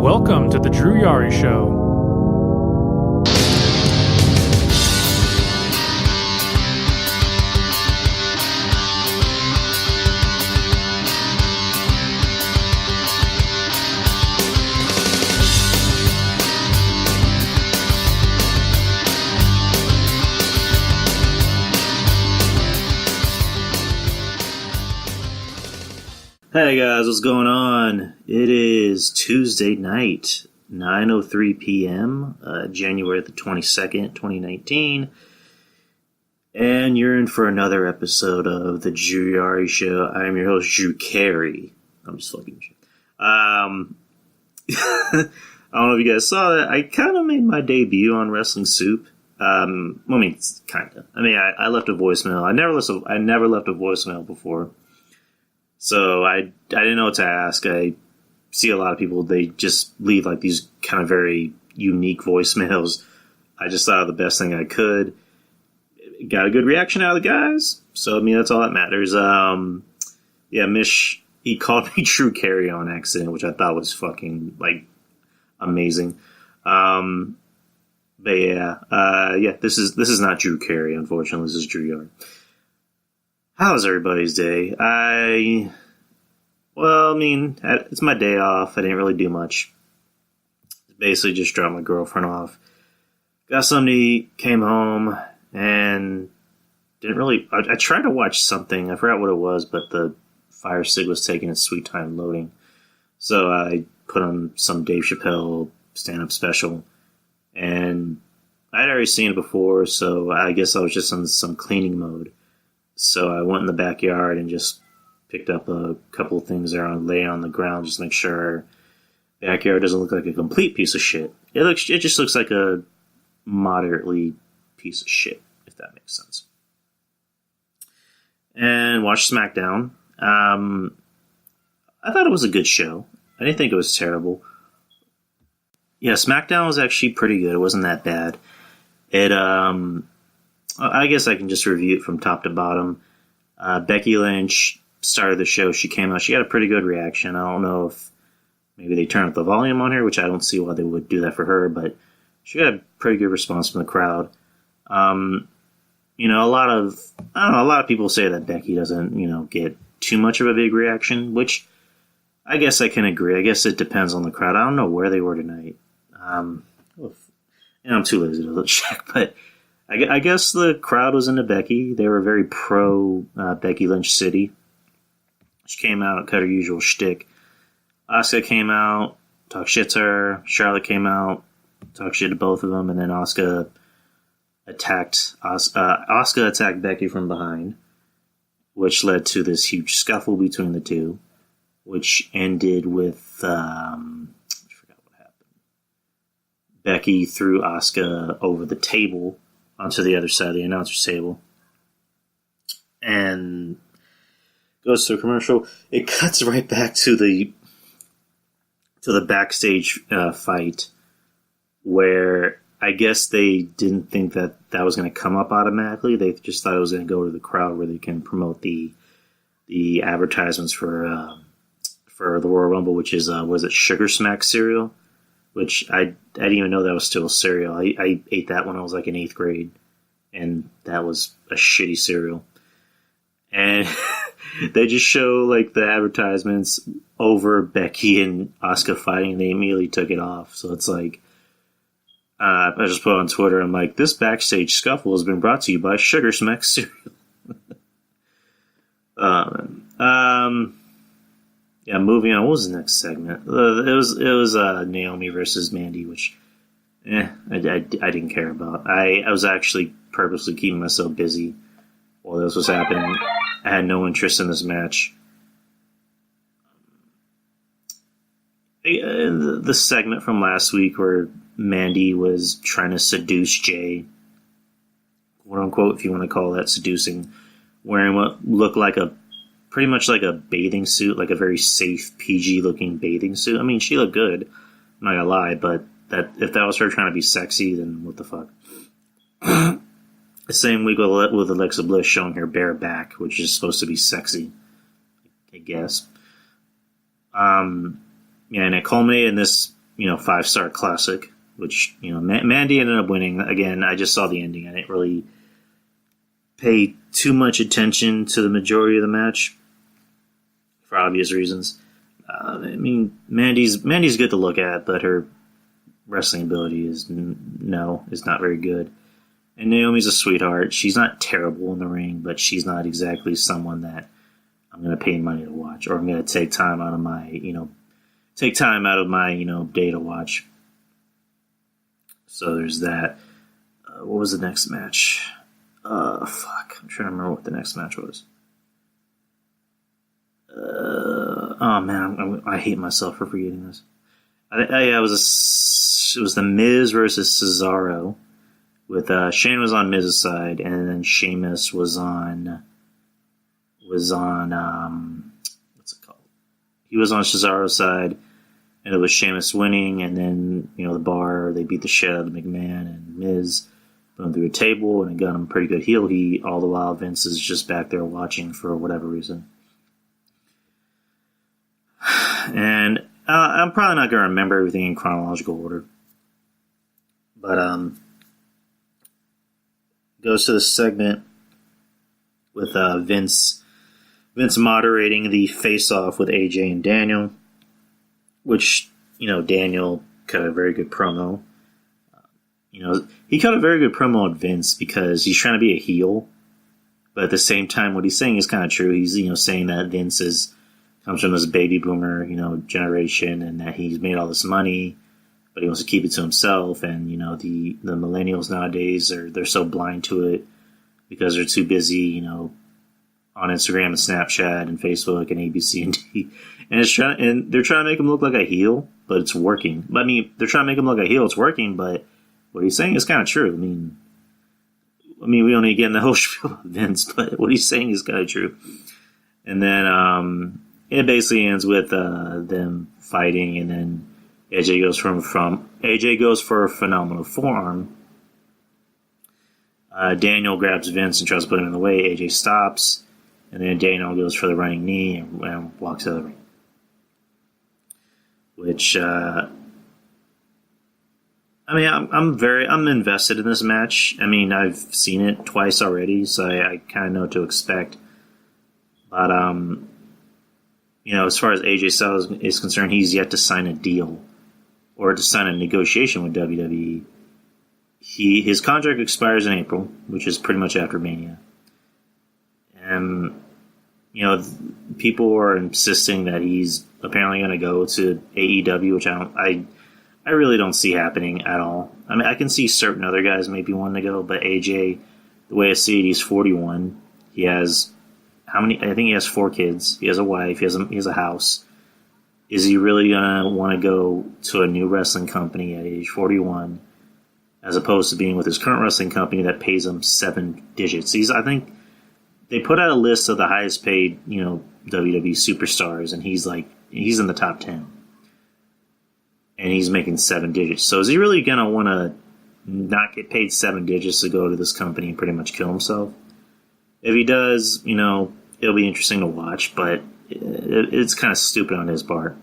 Welcome to the Drew Yari Show. Hey guys, what's going on? It is Tuesday night, 9:03 p.m., January the 22nd, 2019, and you're in for another episode of the Drew Yari Show. I am your host, Drew Carey. I'm just fucking shit. I don't know if you guys saw that. I kind of made my debut on Wrestling Soup. I mean, kind of. I mean, I left a voicemail. I never left a voicemail before. So I didn't know what to ask. I see a lot of people, they just leave like these kind of very unique voicemails. I just thought of the best thing I could. Got a good reaction out of the guys. So, I mean, that's all that matters. Yeah, Mish, he called me Drew Carey on accident, which I thought was fucking, like, amazing. But yeah, this is not Drew Carey, unfortunately. This is Drew Yard. How's everybody's day? Well, I mean, it's my day off. I didn't really do much. Basically just dropped my girlfriend off. Got something to eat, came home, and didn't really... I tried to watch something. I forgot what it was, but the Fire Stick was taking its sweet time loading. So I put on some Dave Chappelle stand-up special, and I'd already seen it before, so I guess I was just in some cleaning mode. So I went in the backyard and just picked up a couple of things there on lay on the ground, just to make sure our backyard doesn't look like a complete piece of shit. It just looks like a moderately piece of shit, if that makes sense. And watched Smackdown. I thought it was a good show. I didn't think it was terrible. Yeah, Smackdown was actually pretty good. It wasn't that bad. I guess I can just review it from top to bottom. Becky Lynch started the show. She came out. She had a pretty good reaction. I don't know if maybe they turned up the volume on her, which I don't see why they would do that for her, but she got a pretty good response from the crowd. You know, a lot of people say that Becky doesn't, get too much of a big reaction, which I guess I can agree. I guess it depends on the crowd. I don't know where they were tonight. I'm too lazy to look check, but I guess the crowd was into Becky. They were very pro Becky Lynch City. She came out, cut her usual shtick. Asuka came out, talked shit to her. Charlotte came out, talked shit to both of them, and then Asuka attacked Becky from behind, which led to this huge scuffle between the two, which ended with I forgot what happened. Becky threw Asuka over the table onto the other side of the announcer's table, and goes to a commercial. It cuts right back to the backstage fight, where I guess they didn't think that was going to come up automatically. They just thought it was going to go to the crowd where they can promote the advertisements for the Royal Rumble, which is was it Sugar Smack cereal? Which I didn't even know that was still a cereal. I ate that when I was like in 8th grade, and that was a shitty cereal. And they just show like the advertisements over Becky and Asuka fighting, and they immediately took it off. So it's like, I just put on Twitter, I'm like, this backstage scuffle has been brought to you by Sugar Smack cereal. Yeah, moving on. What was the next segment? It was Naomi versus Mandy, which I didn't care about. I was actually purposely keeping myself busy while this was happening. I had no interest in this match. The segment from last week where Mandy was trying to seduce Jay, quote unquote, if you want to call that seducing, wearing what looked like pretty much like a bathing suit, like a very safe, PG-looking bathing suit. I mean, she looked good, I'm not gonna lie, but if that was her trying to be sexy, then what the fuck? The same week with Alexa Bliss showing her bare back, which is supposed to be sexy, I guess. Yeah, and it culminated in this 5-star classic, which, Mandy ended up winning. Again, I just saw the ending. I didn't really pay too much attention to the majority of the match for obvious reasons. Mandy's good to look at, but her wrestling ability is not very good. And Naomi's a sweetheart. She's not terrible in the ring, but she's not exactly someone that I'm going to pay money to watch, or I'm going to take time out of my day to watch. So there's that. What was the next match? I'm trying to remember what the next match was. Oh man, I hate myself for forgetting this. It was the Miz versus Cesaro, with Shane was on Miz's side, and then Sheamus was on what's it called? He was on Cesaro's side, and it was Sheamus winning, and then the Bar, they beat the shit out of McMahon, and Miz put him through a table, and it got him pretty good heel heat. All the while Vince is just back there watching for whatever reason. And I'm probably not going to remember everything in chronological order. But goes to the segment with Vince moderating the face-off with AJ and Daniel, which, Daniel cut a very good promo. He cut a very good promo on Vince because he's trying to be a heel, but at the same time, what he's saying is kind of true. He's, saying that Vince comes from this baby boomer, generation, and that he's made all this money, but he wants to keep it to himself. And, the millennials nowadays they're so blind to it because they're too busy, on Instagram and Snapchat and Facebook and ABC and D. And they're trying to make him look like a heel, but it's working. They're trying to make him look like a heel, it's working, but what he's saying is kind of true. We don't need to get in the whole spiel of Vince, but what he's saying is kind of true. And then it basically ends with them fighting, and then AJ goes for a phenomenal forearm. Daniel grabs Vince and tries to put him in the way. AJ stops, and then Daniel goes for the running knee and walks out of the ring. Which I'm invested in this match. I've seen it twice already, so I kind of know what to expect. But as far as AJ Styles is concerned, he's yet to sign a deal or to sign a negotiation with WWE. His contract expires in April, which is pretty much after Mania. And, people are insisting that he's apparently going to go to AEW, which I really don't see happening at all. I can see certain other guys maybe wanting to go, but AJ, the way I see it, he's 41. He has I think he has 4 kids. He has a wife. He has a house. Is he really going to want to go to a new wrestling company at age 41 as opposed to being with his current wrestling company that pays him 7 digits? I think they put out a list of the highest paid, WWE superstars, and he's in the top 10. And he's making 7 digits. So is he really going to want to not get paid 7 digits to go to this company and pretty much kill himself? If he does, it'll be interesting to watch, but it's kind of stupid on his part.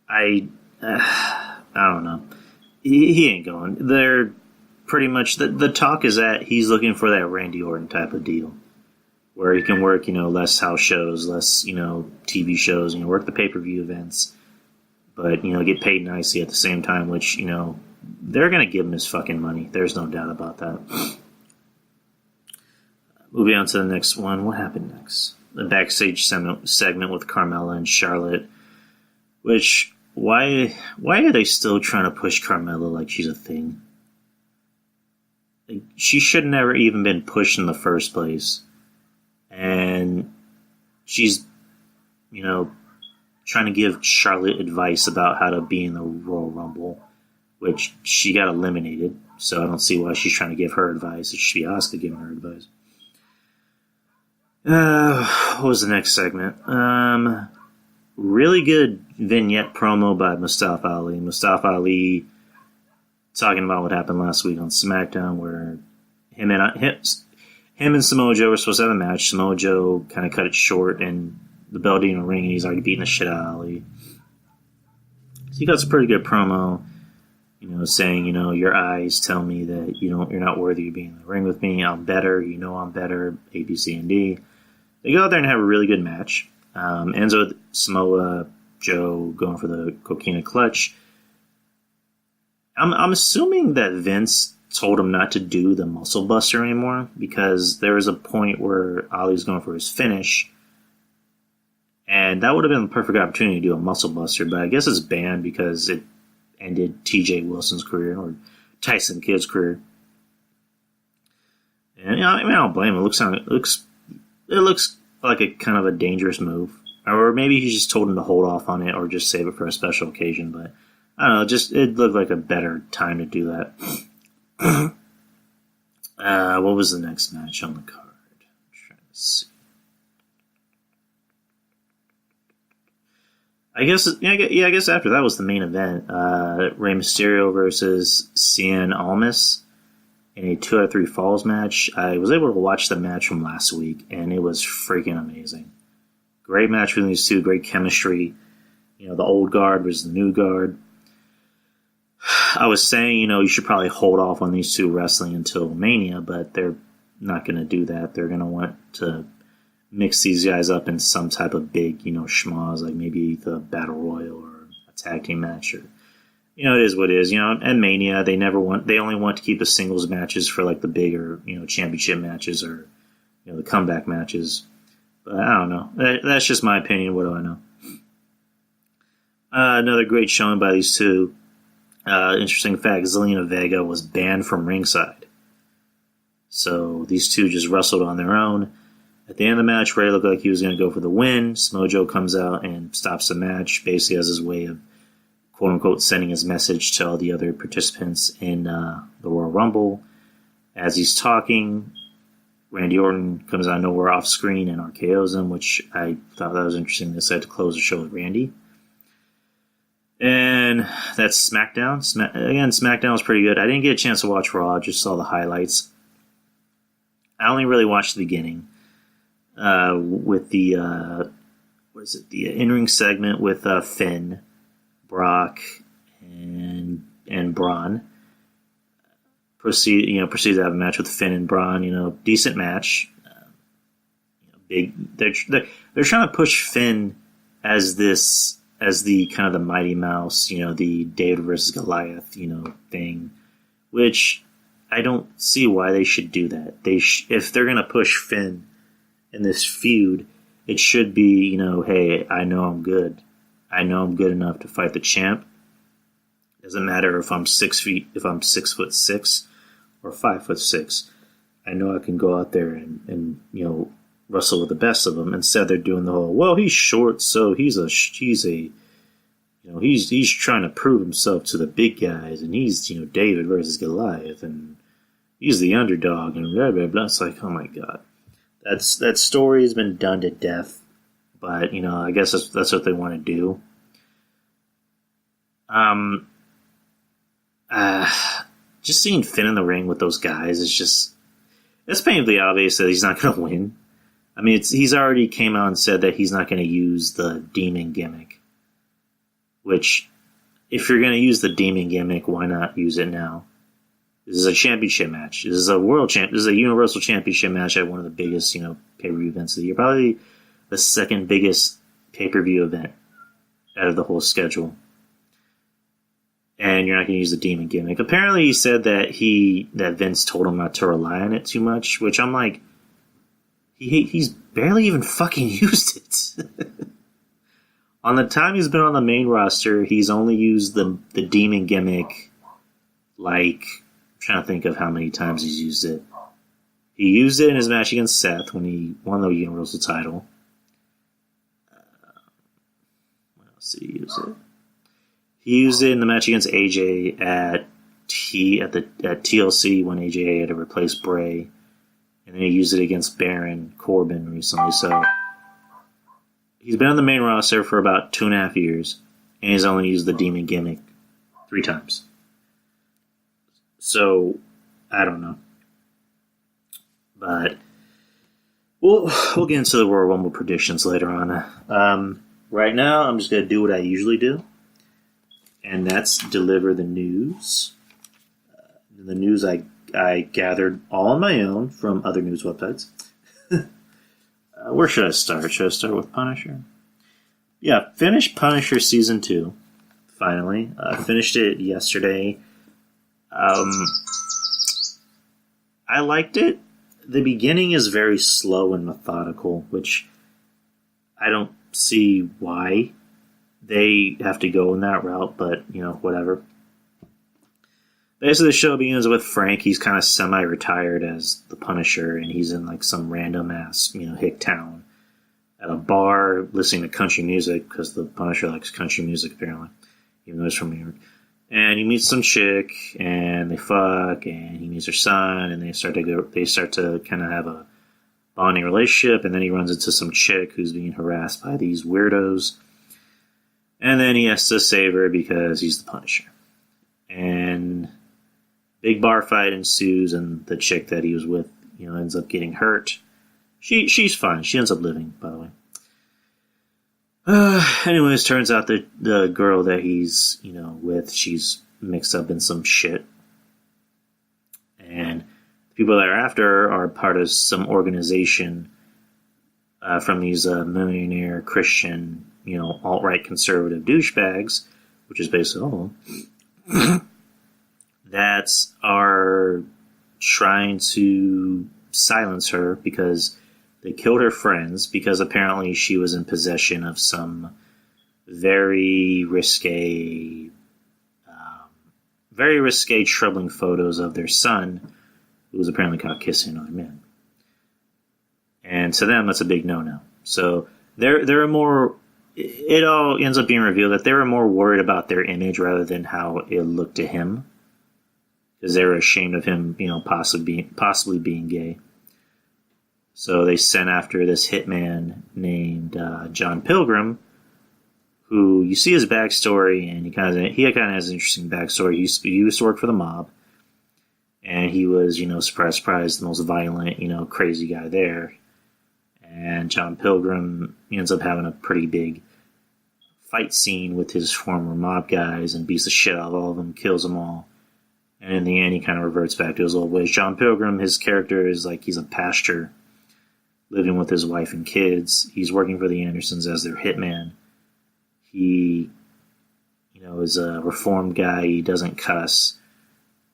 I don't know. He ain't going. They're pretty much the talk is that he's looking for that Randy Orton type of deal, where he can work, less house shows, less, TV shows, work the pay-per-view events, but get paid nicely at the same time. Which they're gonna give him his fucking money. There's no doubt about that. Moving on to the next one. What happened next? The backstage segment with Carmella and Charlotte. Which, why are they still trying to push Carmella like she's a thing? She should never even been pushed in the first place. And she's, trying to give Charlotte advice about how to be in the Royal Rumble, which she got eliminated. So I don't see why she's trying to give her advice. It should be Asuka giving her advice. What was the next segment? Really good vignette promo by Mustafa Ali. Mustafa Ali talking about what happened last week on Smackdown, where him and Samoa Joe were supposed to have a match. Samoa Joe kind of cut it short, and the bell didn't ring, and he's already beating the shit out of Ali. he got some pretty good promo, saying, your eyes tell me that you're not worthy of being in the ring with me. I'm better. I'm better. A, B, C, and D. They go out there and have a really good match. Enzo, Samoa, Joe going for the Coquina Clutch. I'm assuming that Vince told him not to do the Muscle Buster anymore because there was a point where Ali's going for his finish, and that would have been the perfect opportunity to do a Muscle Buster, but I guess it's banned because it ended T.J. Wilson's career or Tyson Kidd's career. And I don't blame him. It looks like a kind of a dangerous move, or maybe he just told him to hold off on it or just save it for a special occasion, but I don't know, it looked like a better time to do that. What was the next match on the card? I'm trying to see. I guess after that was the main event. Rey Mysterio versus Cien Almas in a 2 out of 3 falls match. I was able to watch the match from last week, and it was freaking amazing. Great match between these two, great chemistry. The old guard versus the new guard. I was saying, you should probably hold off on these two wrestling until Mania, but they're not going to do that. They're going to want to mix these guys up in some type of big, schmoz, like maybe the Battle Royal or a tag team match, or it is what it is. And Mania, they only want to keep the singles matches for like the bigger, championship matches or the comeback matches. But I don't know. That's just my opinion. What do I know? Another great showing by these two. Interesting fact, Zelina Vega was banned from ringside. So these two just wrestled on their own. At the end of the match, Rey looked like he was going to go for the win. Smojo comes out and stops the match, basically as his way of, quote-unquote, sending his message to all the other participants in the Royal Rumble. As he's talking, Randy Orton comes out of nowhere off screen and RKOs him, which I thought that was interesting. They decided to close the show with Randy. And that's SmackDown. SmackDown was pretty good. I didn't get a chance to watch Raw. I just saw the highlights. I only really watched the beginning with the the in-ring segment with Finn, Brock, and Braun. Proceed to have a match with Finn and Braun. Decent match. Big. They're trying to push Finn as the kind of the Mighty Mouse, the David versus Goliath, thing, which I don't see why they should do that. If they're going to push Finn in this feud, it should be, hey, I know I'm good. I know I'm good enough to fight the champ. Doesn't matter if I'm 6'6" or 5'6". I know I can go out there and wrestle with the best of them. Instead, they're doing the whole, well, he's short, so he's trying to prove himself to the big guys, and he's David versus Goliath, and he's the underdog, and blah blah blah. It's like, oh my god, that story has been done to death. But I guess that's what they want to do. Just seeing Finn in the ring with those guys is it's painfully obvious that he's not going to win. I mean, he's already came out and said that he's not going to use the demon gimmick. Which, if you're going to use the demon gimmick, why not use it now? This is a championship match. This is a This is a Universal Championship match at one of the biggest, pay-per-view events of the year. Probably the second biggest pay-per-view event out of the whole schedule. And you're not going to use the demon gimmick. Apparently, he said that Vince told him not to rely on it too much, which I'm like, he's barely even fucking used it. On the time he's been on the main roster, he's only used the demon gimmick, like, I'm trying to think of how many times he's used it. He used it in his match against Seth when he won the Universal title. When else did he use it? He used it in the match against AJ at TLC when AJ had to replace Bray. And then he used it against Baron Corbin recently, so he's been on the main roster for about 2.5 years, and he's only used the demon gimmick 3 times. So, I don't know. But we'll get into the Royal Rumble predictions later on. Right now, I'm just going to do what I usually do. and that's Deliver the News. The news I gathered all on my own from other news websites. Where should I start? Should I start with Punisher? Yeah, finished Punisher Season 2, finally. Finished it yesterday. I liked it. The beginning is very slow and methodical, which I don't see why they have to go in that route, but, whatever. Basically, the show begins with Frank. He's kind of semi-retired as the Punisher, and he's in, some random-ass, hick town at a bar listening to country music, because the Punisher likes country music, apparently, even though he's from New York. And he meets some chick, and they fuck, and he meets her son, and they start to kind of have a bonding relationship, and then he runs into some chick who's being harassed by these weirdos. And then he has to save her because he's the Punisher. And big bar fight ensues, and the chick that he was with, ends up getting hurt. She's fine. She ends up living, by the way. Anyways, turns out that the girl that he's, with, she's mixed up in some shit. And the people that are after her are part of some organization from these millionaire Christian, alt-right conservative douchebags, which is basically all of them, that are trying to silence her because they killed her friends, because apparently she was in possession of some very risque, troubling photos of their son, who was apparently caught kissing another man. And to them, that's a big no-no. So they're more. It all ends up being revealed that they were more worried about their image rather than how it looked to him, because they were ashamed of him, possibly being gay. So they sent after this hitman named John Pilgrim, who you see his backstory, and he kind of has an interesting backstory. He used to work for the mob, and he was, surprise, the most violent, crazy guy there. And John Pilgrim ends up having a pretty big fight scene with his former mob guys and beats the shit out of all of them, kills them all. And in the end, he kind of reverts back to his old ways. John Pilgrim, his character is he's a pastor living with his wife and kids. He's working for the Andersons as their hitman. He, is a reformed guy. He doesn't cuss.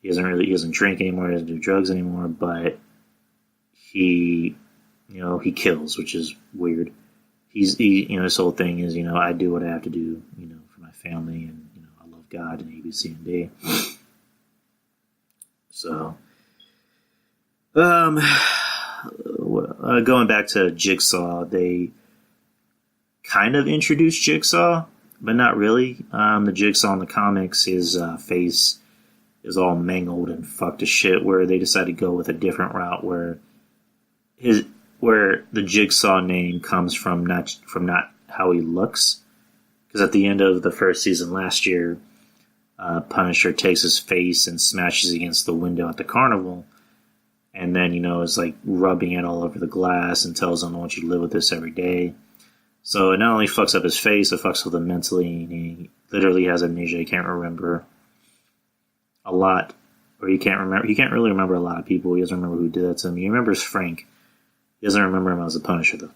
He doesn't drink anymore. He doesn't do drugs anymore. But he kills, which is weird. His whole thing is, I do what I have to do, for my family, and I love God and ABC and D. So, going back to Jigsaw, they kind of introduced Jigsaw, but not really. The Jigsaw in the comics, his face is all mangled and fucked to shit, where they decided to go with a different route, where the Jigsaw name comes from not how he looks. Because at the end of the first season last year, Punisher takes his face and smashes against the window at the carnival, and then, is rubbing it all over the glass and tells him, I want you to live with this every day. So it not only fucks up his face, it fucks with him mentally, and he literally has amnesia. He can't remember a lot, or he can't really remember a lot of people. He doesn't remember who did that to him. He remembers Frank. He doesn't remember him as the Punisher, though.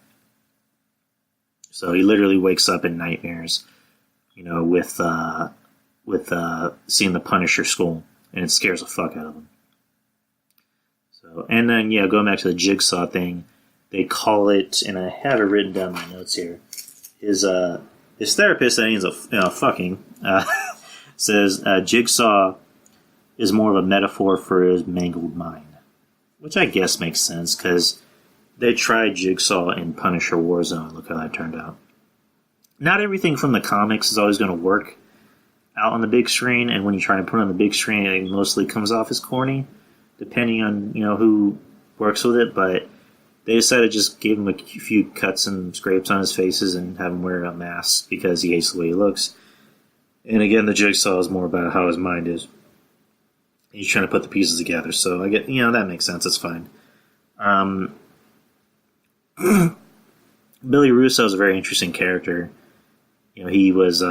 So he literally wakes up in nightmares, with seeing the Punisher skull, and it scares the fuck out of him. So, and then, going back to the Jigsaw thing, they call it, and I have it written down in my notes here, his therapist that he ends up fucking says Jigsaw is more of a metaphor for his mangled mind, which I guess makes sense, because they tried Jigsaw in Punisher Warzone. Look how that turned out. Not everything from the comics is always going to work out on the big screen, and when you try to put it on the big screen, it mostly comes off as corny, depending on who works with it. But they decided to just give him a few cuts and scrapes on his faces and have him wear a mask because he hates the way he looks. And again, the Jigsaw is more about how his mind is. He's trying to put the pieces together, so I get that makes sense. It's fine. Billy Russo is a very interesting character. He was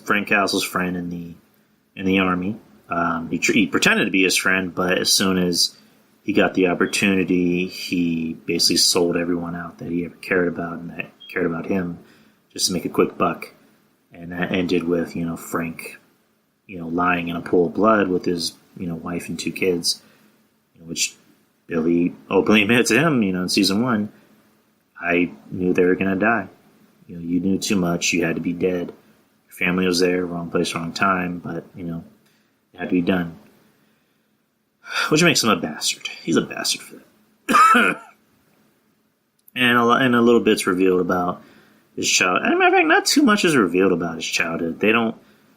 Frank Castle's friend in the army. He pretended to be his friend, but as soon as he got the opportunity, he basically sold everyone out that he ever cared about and that cared about him, just to make a quick buck. And that ended with, Frank, lying in a pool of blood with his, wife and 2 kids, which Billy openly admitted to him, in season 1. I knew they were going to die. You knew too much. You had to be dead. Your family was there, wrong place, wrong time, but, it had to be done. Which makes him a bastard. He's a bastard for that. and a little bit's revealed about his childhood. As a matter of fact, not too much is revealed about his childhood.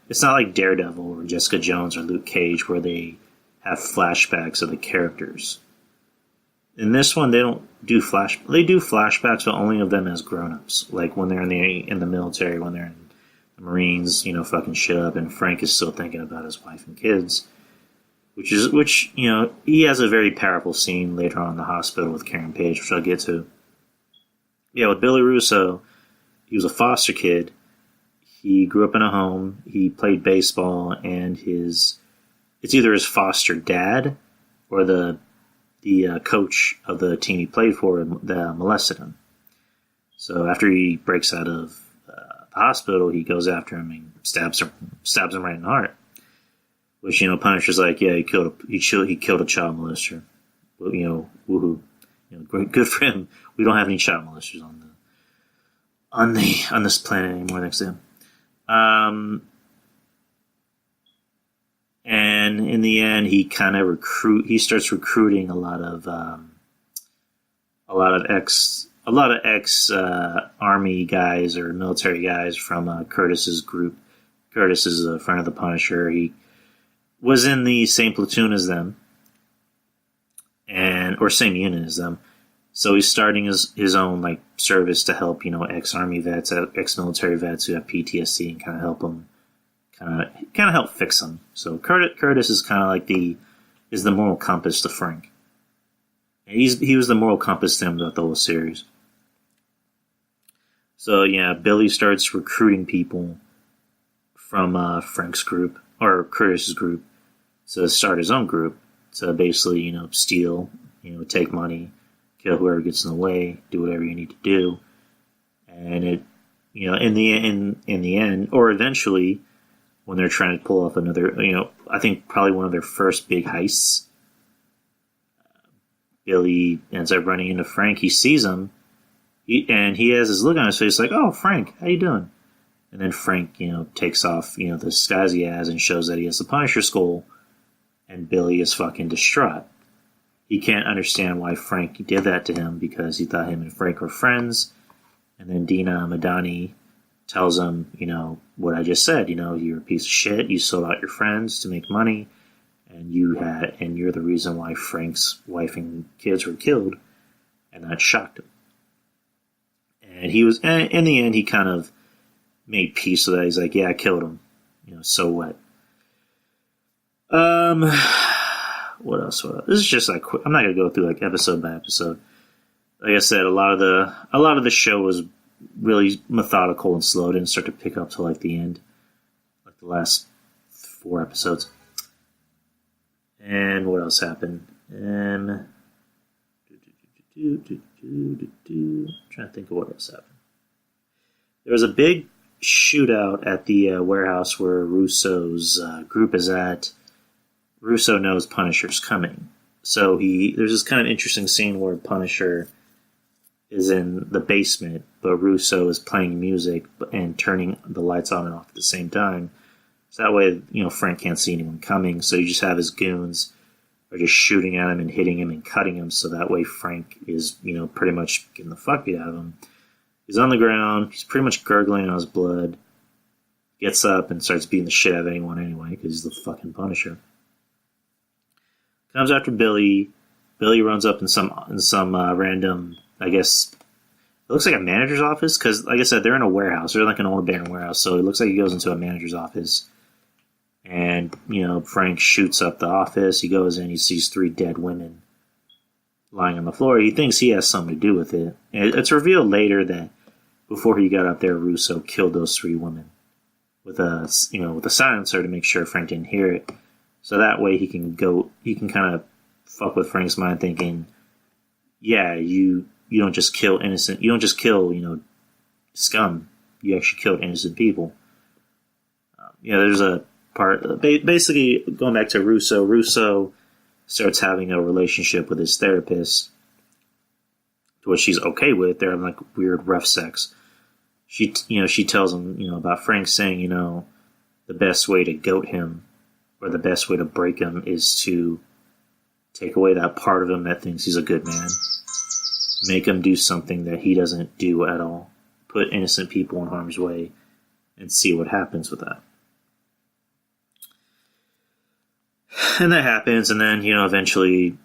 It's not like Daredevil or Jessica Jones or Luke Cage where they have flashbacks of the characters. In this one, they don't do They do flashbacks, but only of them as grown-ups. Like when they're in the military, when they're in the Marines, fucking shit up, and Frank is still thinking about his wife and kids. Which he has a very powerful scene later on in the hospital with Karen Page, which I'll get to. Yeah, with Billy Russo, he was a foster kid. He grew up in a home. He played baseball, and it's either his foster dad or the coach of the team he played for that molested him. So after he breaks out of the hospital, he goes after him and stabs him right in the heart. Which, Punisher's like, yeah, he killed a child molester. Well, woohoo. Good for him. We don't have any child molesters on this planet anymore, thanks to him. And in the end, he kind of starts recruiting a lot of ex army guys or military guys from Curtis's group. Curtis is a friend of the Punisher. He was in the same platoon as them, or same unit as them. So he's starting his own service to help ex-army vets, ex-military vets who have PTSD, and kind of help them, kind of help fix them. So Curtis is kind of like the moral compass to Frank. And he was the moral compass to him throughout the whole series. So yeah, Billy starts recruiting people from Frank's group or Curtis's group to start his own group to basically steal, take money, kill whoever gets in the way, do whatever you need to do, and it, in the end, or eventually, when they're trying to pull off another, I think probably one of their first big heists, Billy ends up running into Frank. He sees him, and he has this look on his face like, "Oh, Frank, how you doing?" And then Frank, takes off, the disguise he has and shows that he has the Punisher skull, and Billy is fucking distraught. He can't understand why Frank did that to him because he thought him and Frank were friends. And then Dina Madani tells him, what I just said, you're a piece of shit. You sold out your friends to make money, and you're the reason why Frank's wife and kids were killed. And that shocked him. And in the end, he kind of made peace with that. He's like, yeah, I killed him. So what? What else? This is just quick. I'm not gonna go through episode by episode. Like I said, a lot of the show was really methodical and slow. It didn't start to pick up till the end, the last 4 episodes. And what else happened? I'm trying to think of what else happened. There was a big shootout at the warehouse where Russo's group is at. Russo knows Punisher's coming. So there's this kind of interesting scene where Punisher is in the basement, but Russo is playing music and turning the lights on and off at the same time. So that way, Frank can't see anyone coming. So you just have his goons are just shooting at him and hitting him and cutting him. So that way Frank is, pretty much getting the fuck beat out of him. He's on the ground. He's pretty much gurgling on his blood. Gets up and starts beating the shit out of anyone anyway because he's the fucking Punisher. Comes after Billy. Billy runs up in some random, I guess, it looks like a manager's office because, like I said, they're in a warehouse. They're like an old abandoned warehouse, so it looks like he goes into a manager's office. And, Frank shoots up the office. He goes in, he sees 3 dead women lying on the floor. He thinks he has something to do with it. And it's revealed later that before he got up there, Russo killed those 3 women. with a silencer to make sure Frank didn't hear it. So that way he can kind of fuck with Frank's mind, thinking, yeah, you don't just kill innocent, you don't just kill scum, you actually killed innocent people. There's a part basically going back to Russo. Russo starts having a relationship with his therapist, to what she's okay with. They're having like weird rough sex. She tells him about Frank saying the best way to goat him, or the best way to break him, is to take away that part of him that thinks he's a good man, make him do something that he doesn't do at all, put innocent people in harm's way, and see what happens with that. And that happens, and then eventually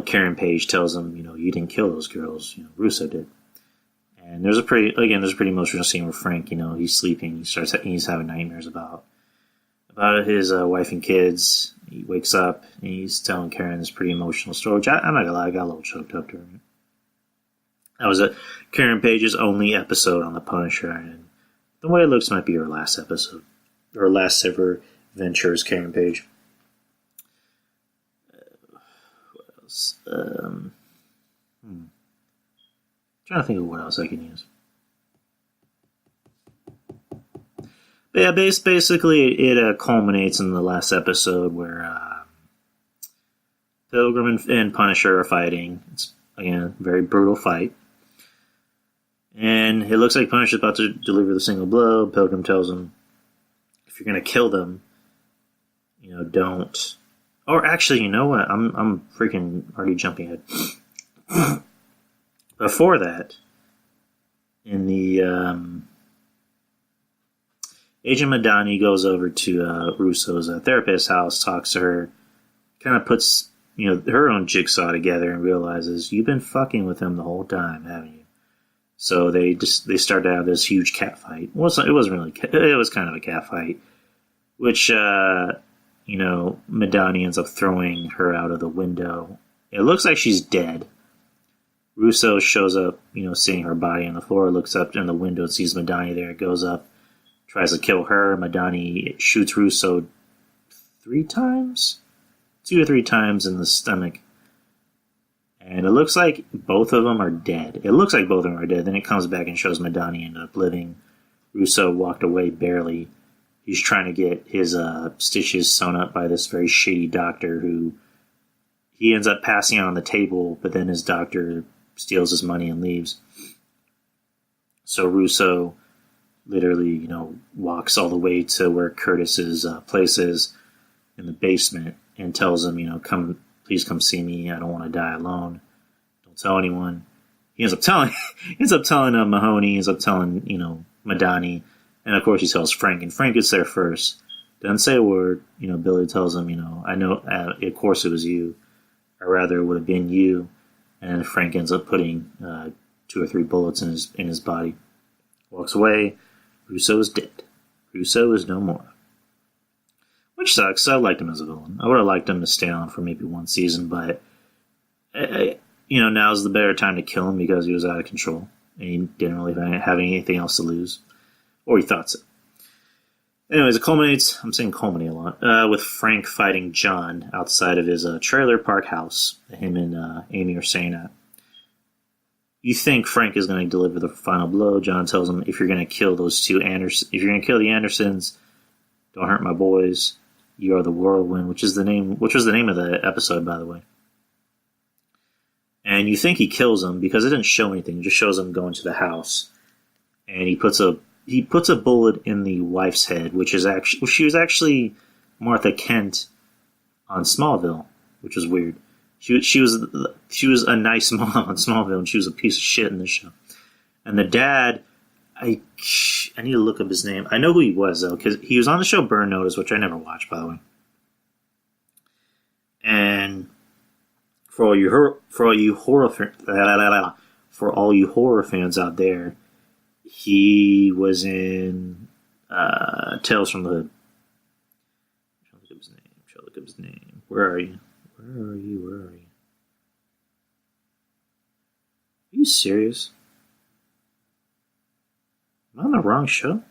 Karen Page tells him you didn't kill those girls, Russo did. And there's a pretty emotional scene where Frank he's sleeping, he's having nightmares about his wife and kids. He wakes up and he's telling Karen this pretty emotional story, which I'm not gonna lie, I got a little choked up during it. That was Karen Page's only episode on The Punisher, and the way it looks might be her last episode, or last ever venture as Karen Page. What else? Trying to think of what else I can use. But yeah, basically it culminates in the last episode where Pilgrim and Punisher are fighting. It's, again, a very brutal fight. And it looks like Punisher's about to deliver the single blow. Pilgrim tells him, if you're going to kill them, don't... Or actually, you know what? I'm freaking already jumping ahead. Before that, in the... Agent Madani goes over to Russo's therapist's house, talks to her, kind of puts her own jigsaw together and realizes, you've been fucking with him the whole time, haven't you? So they start to have this huge cat fight. Well, it wasn't really. It was kind of a cat fight, which Madani ends up throwing her out of the window. It looks like she's dead. Russo shows up, seeing her body on the floor, looks up in the window and sees Madani there, goes up, tries to kill her. Madani shoots Russo 2 to 3 times in the stomach. And it looks like both of them are dead. Then it comes back and shows Madani ended up living. Russo walked away barely. He's trying to get his stitches sewn up by this very shady doctor who he ends up passing out on the table, but then his doctor steals his money and leaves. So Russo literally, walks all the way to where Curtis's place is in the basement and tells him, please come see me. I don't want to die alone. Don't tell anyone. He ends up telling Mahoney. He ends up telling, Madani. And of course he tells Frank. And Frank gets there first. Doesn't say a word. Billy tells him, I know, of course it was you. Or rather, it would have been you. And Frank ends up putting 2 or 3 bullets in his body. Walks away. Russo is dead. Russo is no more. Which sucks. I liked him as a villain. I would have liked him to stay on for maybe 1 season, but now's the better time to kill him because he was out of control and he didn't really have anything else to lose, or he thought so. Anyways, it culminates. I'm saying culminate a lot with Frank fighting John outside of his trailer park house. Him and Amy are saying that. You think Frank is going to deliver the final blow? John tells him, if you're going to kill those 2 Andersons, if you're going to kill the Andersons, don't hurt my boys. You are the Whirlwind, which was the name of the episode, by the way. And you think he kills him because it didn't show anything. It just shows him going to the house, and he puts a bullet in the wife's head, which is she was actually Martha Kent on Smallville, which was weird. She was a nice mom on Smallville, and she was a piece of shit in this show. And the dad, I need to look up his name. I know who he was, though, because he was on the show Burn Notice, which I never watched, by the way. And for all you horror fans out there, he was in Tales from the Hood. I'm trying to look up his name. Where are you? Are you serious? Am I on the wrong show?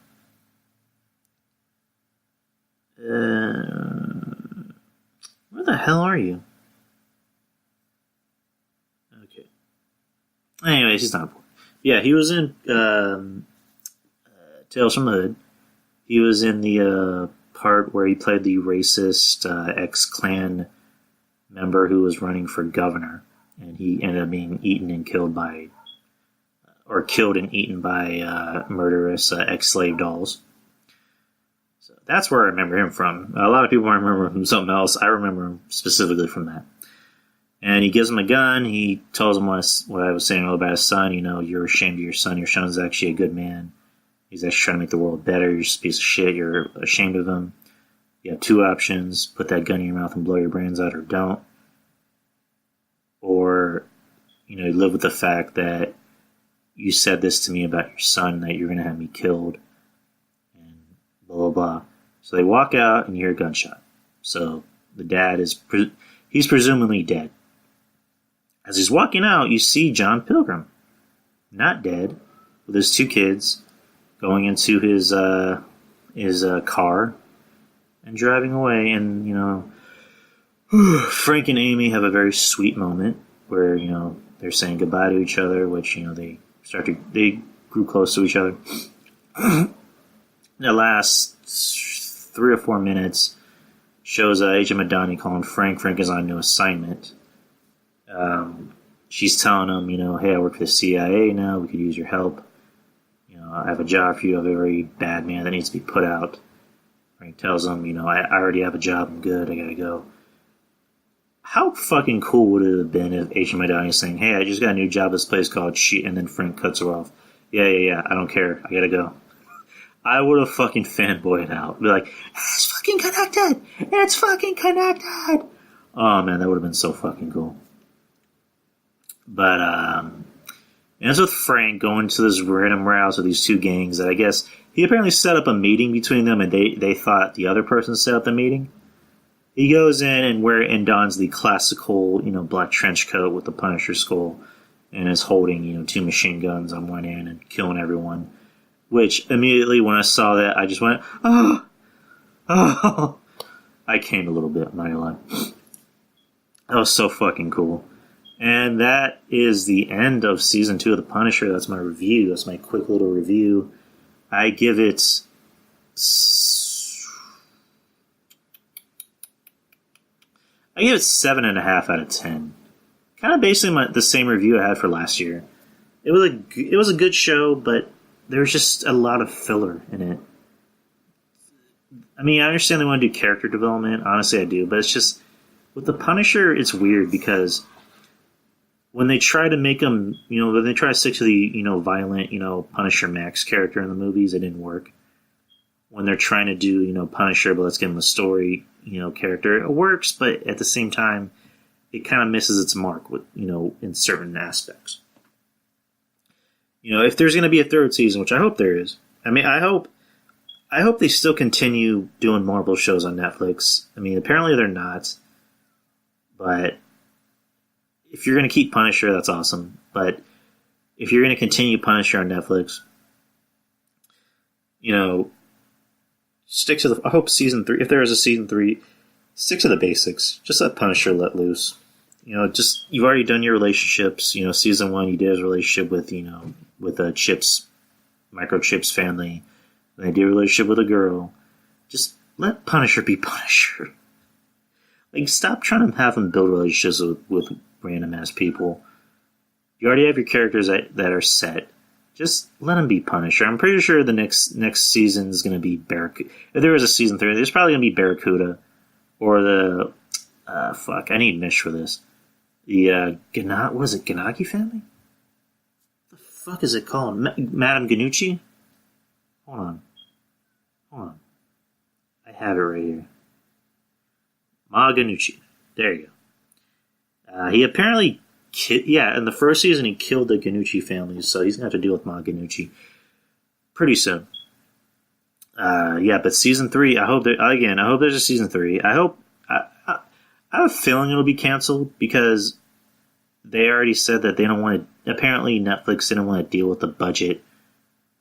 hell are you? Okay. Anyways, he's not important. Yeah, he was in Tales from the Hood. He was in the part where he played the racist ex-Klan member who was running for governor, and he ended up being eaten and killed by, or killed and eaten by murderous ex-slave dolls. So that's where I remember him from. A lot of people remember him from something else. I remember him specifically from that. And he gives him a gun. He tells him what I was saying earlier about his son. You know, you're ashamed of your son. Your son's actually a good man. He's actually trying to make the world better. You're just a piece of shit. You're ashamed of him. You have two options. Put that gun in your mouth and blow your brains out, or don't. Or, you know, live with the fact that you said this to me about your son, that you're going to have me killed, and blah, blah, blah. So they walk out, and you hear a gunshot. So the dad is, he's presumably dead. As he's walking out, you see John Pilgrim, not dead, with his two kids, going into his car and driving away. And, you know, Frank and Amy have a very sweet moment where, you know, they're saying goodbye to each other, which, you know, they grew close to each other. The last 3 or 4 minutes shows Agent Madani calling Frank. Frank is on a new assignment. She's telling him, you know, hey, I work for the CIA now. We could use your help. You know, I have a job for you. I have a very bad man that needs to be put out. Frank tells him, you know, I already have a job. I'm good. I gotta go. How fucking cool would it have been if Agent Madani is saying, hey, I just got a new job at this place called Shit, and then Frank cuts her off. Yeah, I don't care. I gotta go. I would have fucking fanboyed out. Be like, it's fucking connected! It's fucking connected! Oh, man, that would have been so fucking cool. But, ends with Frank going to this random rouse with these two gangs that I guess he apparently set up a meeting between them, and they thought the other person set up the meeting. He goes in and dons the classical, you know, black trench coat with the Punisher skull, and is holding, you know, 2 machine guns on one hand and killing everyone. Which immediately when I saw that, I just went, oh. I came a little bit, I'm not gonna lie. That was so fucking cool. And that is the end of Season 2 of The Punisher. That's my review. That's my quick little review. I give it 7.5 out of 10. Kind of basically the same review I had for last year. It was a good show, but there's just a lot of filler in it. I mean, I understand they want to do character development. Honestly, I do. But it's just, with The Punisher, it's weird because when they try to make him, you know, when they try to stick to the, you know, violent, you know, Punisher Max character in the movies, it didn't work. When they're trying to do, you know, Punisher, but let's give him a story, you know, character, it works, but at the same time, it kind of misses its mark with, you know, in certain aspects. You know, if there's going to be a third season, which I hope there is. I mean, I hope they still continue doing Marvel shows on Netflix. I mean, apparently they're not. But if you're going to keep Punisher, that's awesome. But if you're going to continue Punisher on Netflix, you know, stick to I hope Season 3, if there is a Season 3, stick to the basics. Just let Punisher let loose. You know, just, you've already done your relationships. You know, Season 1, you did his relationship with, you know, with Chip's, Microchip's family. And they did a relationship with a girl. Just let Punisher be Punisher. Like, stop trying to have him build relationships with random-ass people. You already have your characters that are set. Just let him be Punisher. I'm pretty sure the next season is going to be Barracuda. If there was a Season 3, there's probably going to be Barracuda. Or the... I need Mish for this. The, what is it, Ganagi family? What the fuck is it called? Madame Ganucci? Hold on. I have it right here. Ma Ganucci. There you go. He apparently... in the first season he killed the Ganucci family, so he's going to have to deal with Ma Ganucci pretty soon. But Season 3, I hope there's a Season 3. I have a feeling it'll be canceled because they already said that they don't want to... Apparently Netflix didn't want to deal with the budget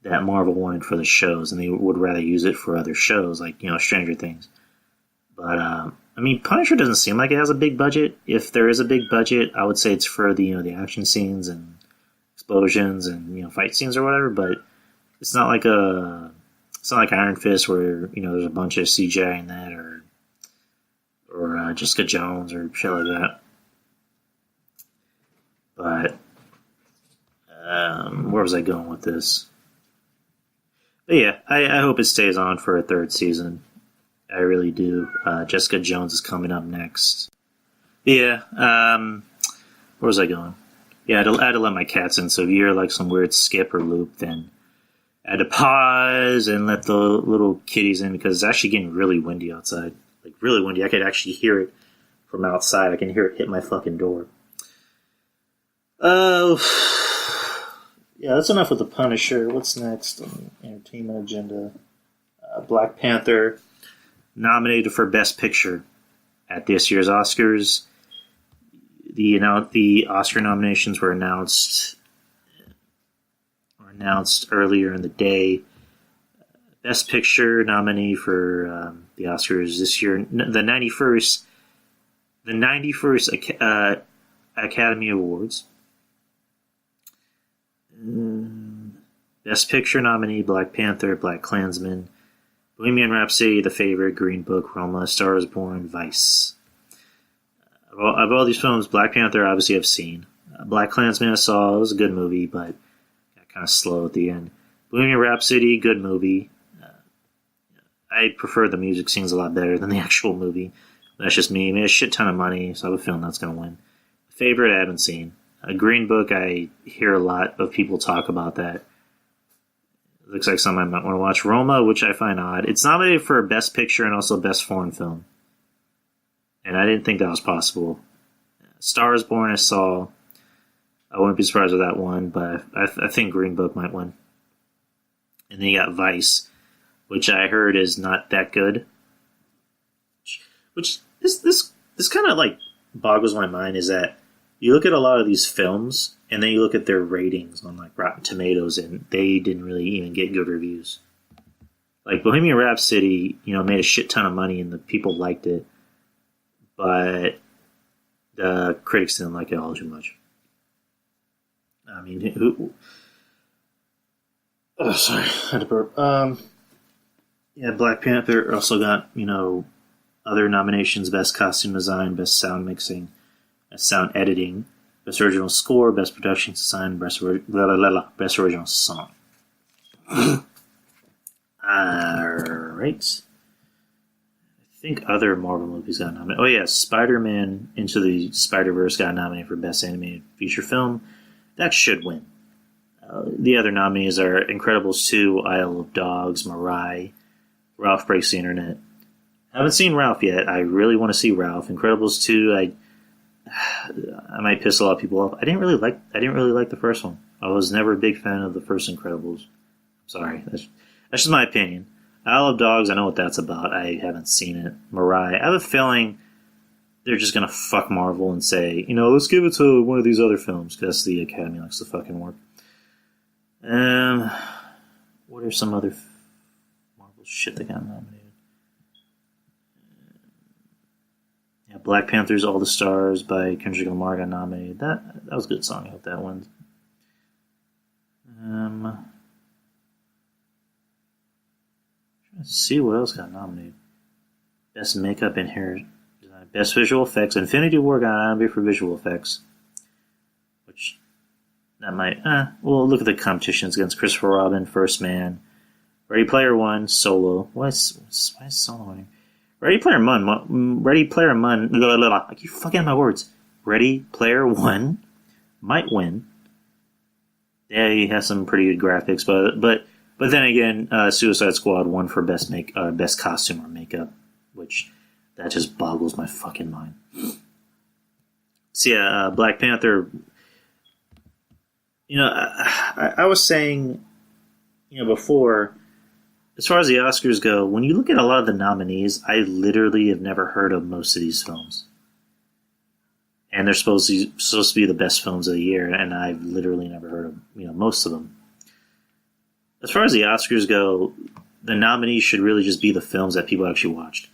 that Marvel wanted for the shows, and they would rather use it for other shows, like, you know, Stranger Things. But I mean, Punisher doesn't seem like it has a big budget. If there is a big budget, I would say it's for the the action scenes and explosions and fight scenes or whatever. But it's not like Iron Fist where there's a bunch of CGI in that or Jessica Jones or shit like that. But where was I going with this? But yeah, I hope it stays on for a third season. I really do. Jessica Jones is coming up next. Yeah, where was I going? Yeah, I had to let my cats in, so if you hear like some weird skip or loop, then I had to pause and let the little kitties in because it's actually getting really windy outside. Like, really windy. I could actually hear it from outside. I can hear it hit my fucking door. Yeah, that's enough with the Punisher. What's next on the entertainment agenda? Black Panther nominated for Best Picture at this year's Oscars. The Oscar nominations were announced earlier in the day. Best Picture nominee for the Oscars this year, the 91st Academy Awards. Best Picture nominee: Black Panther, Black Klansman, Bohemian Rhapsody, The Favorite, Green Book, Roma, Star is Born, Vice. Of all these films, Black Panther obviously I've seen. Black Klansman I saw. It was a good movie, but got kind of slow at the end. Bohemian Rhapsody, good movie. I prefer the music scenes a lot better than the actual movie. That's just me. It made a shit ton of money, so I have a feeling that's going to win. The Favorite I haven't seen. Green Book, I hear a lot of people talk about that. It looks like something I might want to watch. Roma, which I find odd. It's nominated for Best Picture and also Best Foreign Film. And I didn't think that was possible. Star is Born I saw. I wouldn't be surprised with that one, but I think Green Book might win. And then you got Vice, which I heard is not that good. Which this kind of like boggles my mind is that you look at a lot of these films and then you look at their ratings on like Rotten Tomatoes and they didn't really even get good reviews. Like Bohemian Rhapsody, made a shit ton of money and the people liked it, but the critics didn't like it all too much. I mean, oh, sorry, I had to burp. Yeah, Black Panther also got, other nominations: Best Costume Design, Best Sound Mixing, Best Sound Editing, Best Original Score, Best Production Design, Best Original Song. Alright. I think other Marvel movies got nominated. Oh yeah, Spider-Man Into the Spider-Verse got nominated for Best Animated Feature Film. That should win. The other nominees are Incredibles 2, Isle of Dogs, Mirai, Ralph Breaks the Internet. I haven't seen Ralph yet. I really want to see Ralph. Incredibles 2, I might piss a lot of people off. I didn't really like the first one. I was never a big fan of the first Incredibles. Sorry, that's just my opinion. Isle of Dogs, I know what that's about. I haven't seen it. Mirai, I have a feeling they're just gonna fuck Marvel and say, let's give it to one of these other films because the Academy likes to fucking work. What are some other Marvel shit that got nominated? Yeah, Black Panther's All the Stars by Kendrick Lamar got nominated. That was a good song. I hope that wins. Let's see what else got nominated. Best Makeup and Hair Design. Best Visual Effects. Infinity War got nominated for Visual Effects. Which, that might... we'll look at the competitions against Christopher Robin, First Man, Ready Player One, Solo. Why is Solo winning? Ready Player One... I keep fucking my words. Ready Player One might win. Yeah, he has some pretty good graphics, but then again, Suicide Squad won for best costume or makeup, which that just boggles my fucking mind. So yeah, Black Panther. I was saying, before, as far as the Oscars go, when you look at a lot of the nominees, I literally have never heard of most of these films, and they're supposed to be the best films of the year, and I've literally never heard of most of them. As far as the Oscars go, the nominees should really just be the films that people actually watched.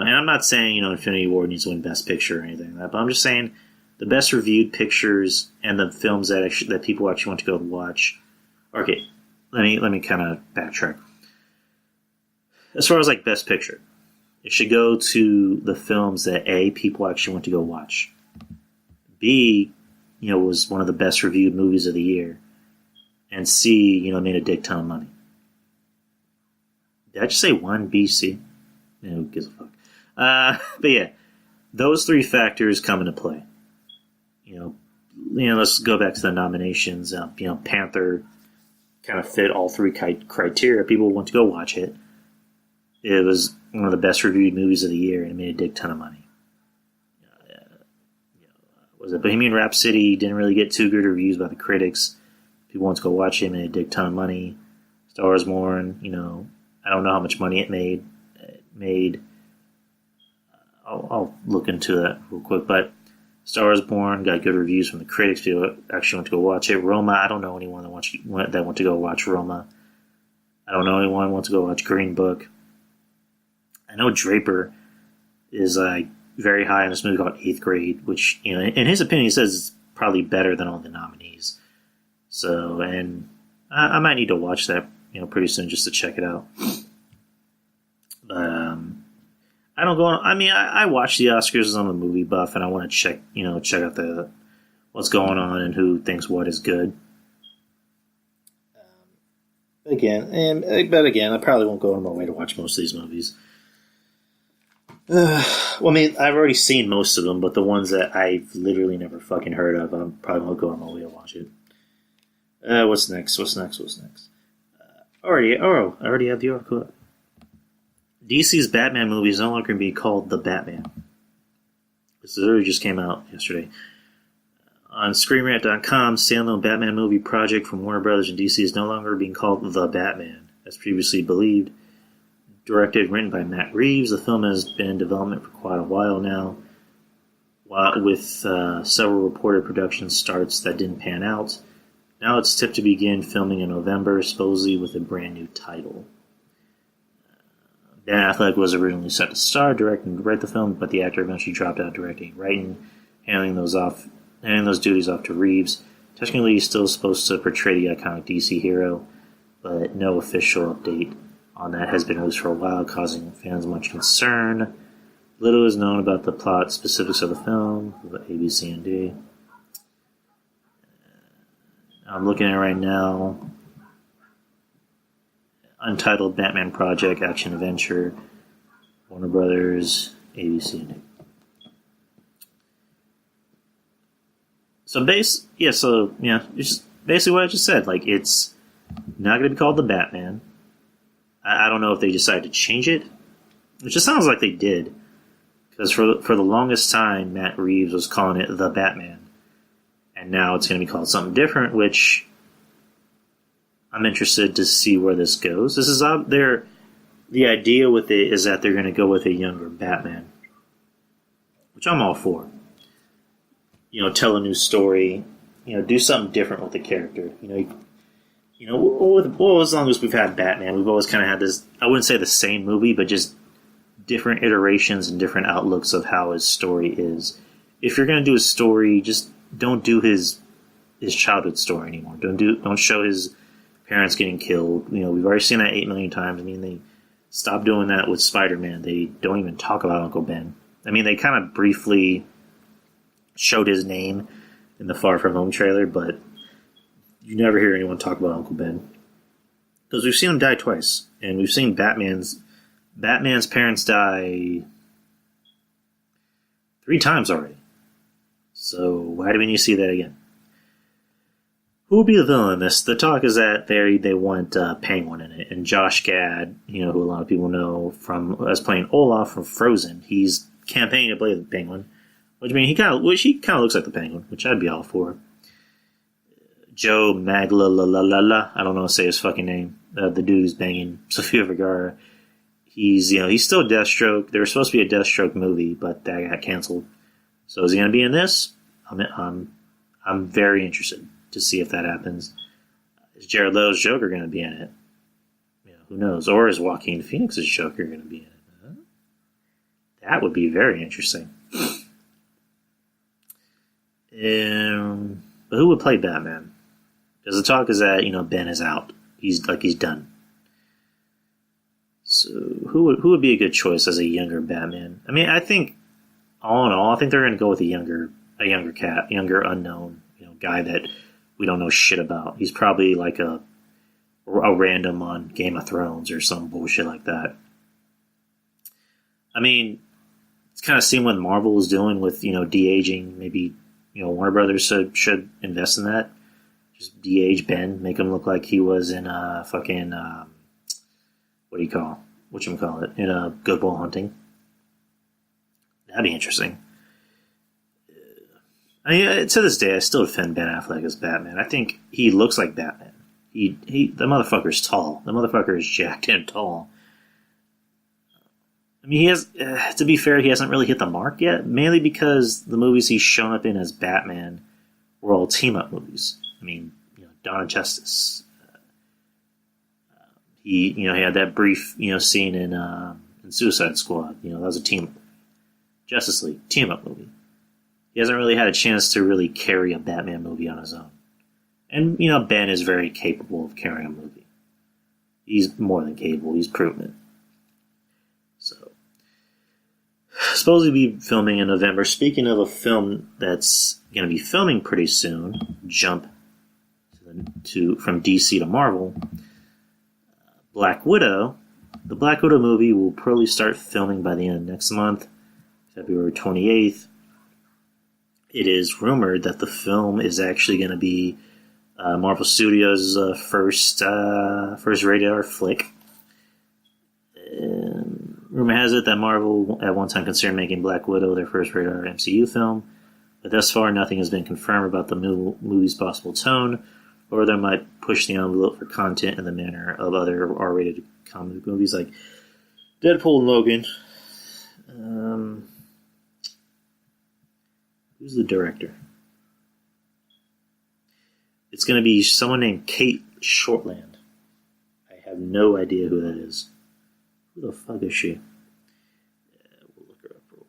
and I'm not saying, Infinity War needs to win Best Picture or anything like that, but I'm just saying the best reviewed pictures and the films that people actually want to go watch. Okay, let me kind of backtrack. As far as like Best Picture, it should go to the films that A, people actually want to go watch. B, was one of the best reviewed movies of the year. And C, made a dick ton of money. Did I just say 1, B, C? Who gives a fuck? But yeah, those three factors come into play. Let's go back to the nominations. Panther kind of fit all three criteria. People want to go watch it. It was one of the best reviewed movies of the year, and it made a dick ton of money. Was it Bohemian Rhapsody? Didn't really get too good reviews by the critics. People want to go watch it, made a dick ton of money. Star Wars Born, I don't know how much money it made. I'll look into that real quick, but Star Wars Born got good reviews from the critics. People actually want to go watch it. Roma, I don't know anyone that want to go watch Roma. I don't know anyone who wants to go watch Green Book. I know Draper is very high in this movie called 8th Grade, which, in his opinion, he says it's probably better than all the nominees. So, and I might need to watch that, pretty soon just to check it out. But I don't go on. I mean, I watch the Oscars as I'm a movie buff, and I want to check out what's going on and who thinks what is good. But again, I probably won't go on my way to watch most of these movies. Well, I mean, I've already seen most of them, but the ones that I've literally never fucking heard of, I probably won't go on my way to watch it. What's next? I already have the article up. DC's Batman movie is no longer going to be called The Batman. This literally just came out yesterday. On ScreenRant.com, standalone Batman movie project from Warner Brothers and DC is no longer being called The Batman, as previously believed. Directed and written by Matt Reeves, the film has been in development for quite a while now, with several reported production starts that didn't pan out. Now it's tipped to begin filming in November, supposedly with a brand new title. Ben Affleck was originally set to star, direct, and write the film, but the actor eventually dropped out directing and writing, handing those duties off to Reeves. Technically, he's still supposed to portray the iconic DC hero, but no official update on that has been released for a while, causing fans much concern. Little is known about the plot specifics of the film, A, B, C, and D. I'm looking at it right now. Untitled Batman Project, Action Adventure, Warner Brothers, A, B, C, and D. It's just basically what I just said. It's not going to be called The Batman. I don't know if they decided to change it. It just sounds like they did. Because for the longest time, Matt Reeves was calling it The Batman. And now it's going to be called something different, which I'm interested to see where this goes. This is the idea with it is that they're going to go with a younger Batman. Which I'm all for. Tell a new story. Do something different with the character. As long as we've had Batman, we've always kind of had this, I wouldn't say the same movie, but just different iterations and different outlooks of how his story is. If you're going to do a story, just don't do his childhood story anymore. Don't show his parents getting killed. We've already seen that 8 million times. I mean, they stopped doing that with Spider-Man. They don't even talk about Uncle Ben. I mean, they kind of briefly showed his name in the Far From Home trailer, but you never hear anyone talk about Uncle Ben. Because we've seen him die twice. And we've seen Batman's parents die 3 times already. So why do we need to see that again? Who will be the villain in this? The talk is that they want Penguin in it. And Josh Gad, who a lot of people know as playing Olaf from Frozen. He's campaigning to play the Penguin. Which I mean, he kind of looks like the Penguin, which I'd be all for. Joe Maglalala, I don't know how to say his fucking name. The dude who's banging Sofia Vergara. He's still Deathstroke. There was supposed to be a Deathstroke movie, but that got canceled. So is he going to be in this? I'm very interested to see if that happens. Is Jared Leto's Joker going to be in it? Who knows? Or is Joaquin Phoenix's Joker going to be in it? That would be very interesting. But who would play Batman? Because the talk is that, Ben is out. He's done. So who would be a good choice as a younger Batman? I mean, I think all in all, I think they're going to go with a younger unknown, guy that we don't know shit about. He's probably like a random on Game of Thrones or some bullshit like that. I mean, it's kind of seen what Marvel is doing with de-aging. Maybe Warner Brothers should invest in that. Just de-age Ben, make him look like he was in fucking whatchamacallit, in Good Will Hunting. That'd be interesting. I mean, to this day, I still defend Ben Affleck as Batman. I think he looks like Batman. The motherfucker's tall. The motherfucker is jacked and tall. I mean, he has, to be fair, he hasn't really hit the mark yet, mainly because the movies he's shown up in as Batman were all team-up movies. I mean, Dawn of Justice. He had that brief, scene in Suicide Squad. That was a team-up. Justice League, team-up movie. He hasn't really had a chance to really carry a Batman movie on his own. And, Ben is very capable of carrying a movie. He's more than capable. He's proven it. So, supposedly be filming in November. Speaking of a film that's going to be filming pretty soon, jump from DC to Marvel, Black Widow. The Black Widow movie will probably start filming by the end of next month, February 28th. It is rumored that the film is actually going to be Marvel Studios' first rated R flick. Rumor has it that Marvel at one time considered making Black Widow their first rated R MCU film, but thus far nothing has been confirmed about the movie's possible tone, or they might push the envelope for content in the manner of other R-rated comic movies like Deadpool and Logan. Who's the director? It's going to be someone named Kate Shortland. I have no idea who that is. Who the fuck is she? We'll look her up real quick.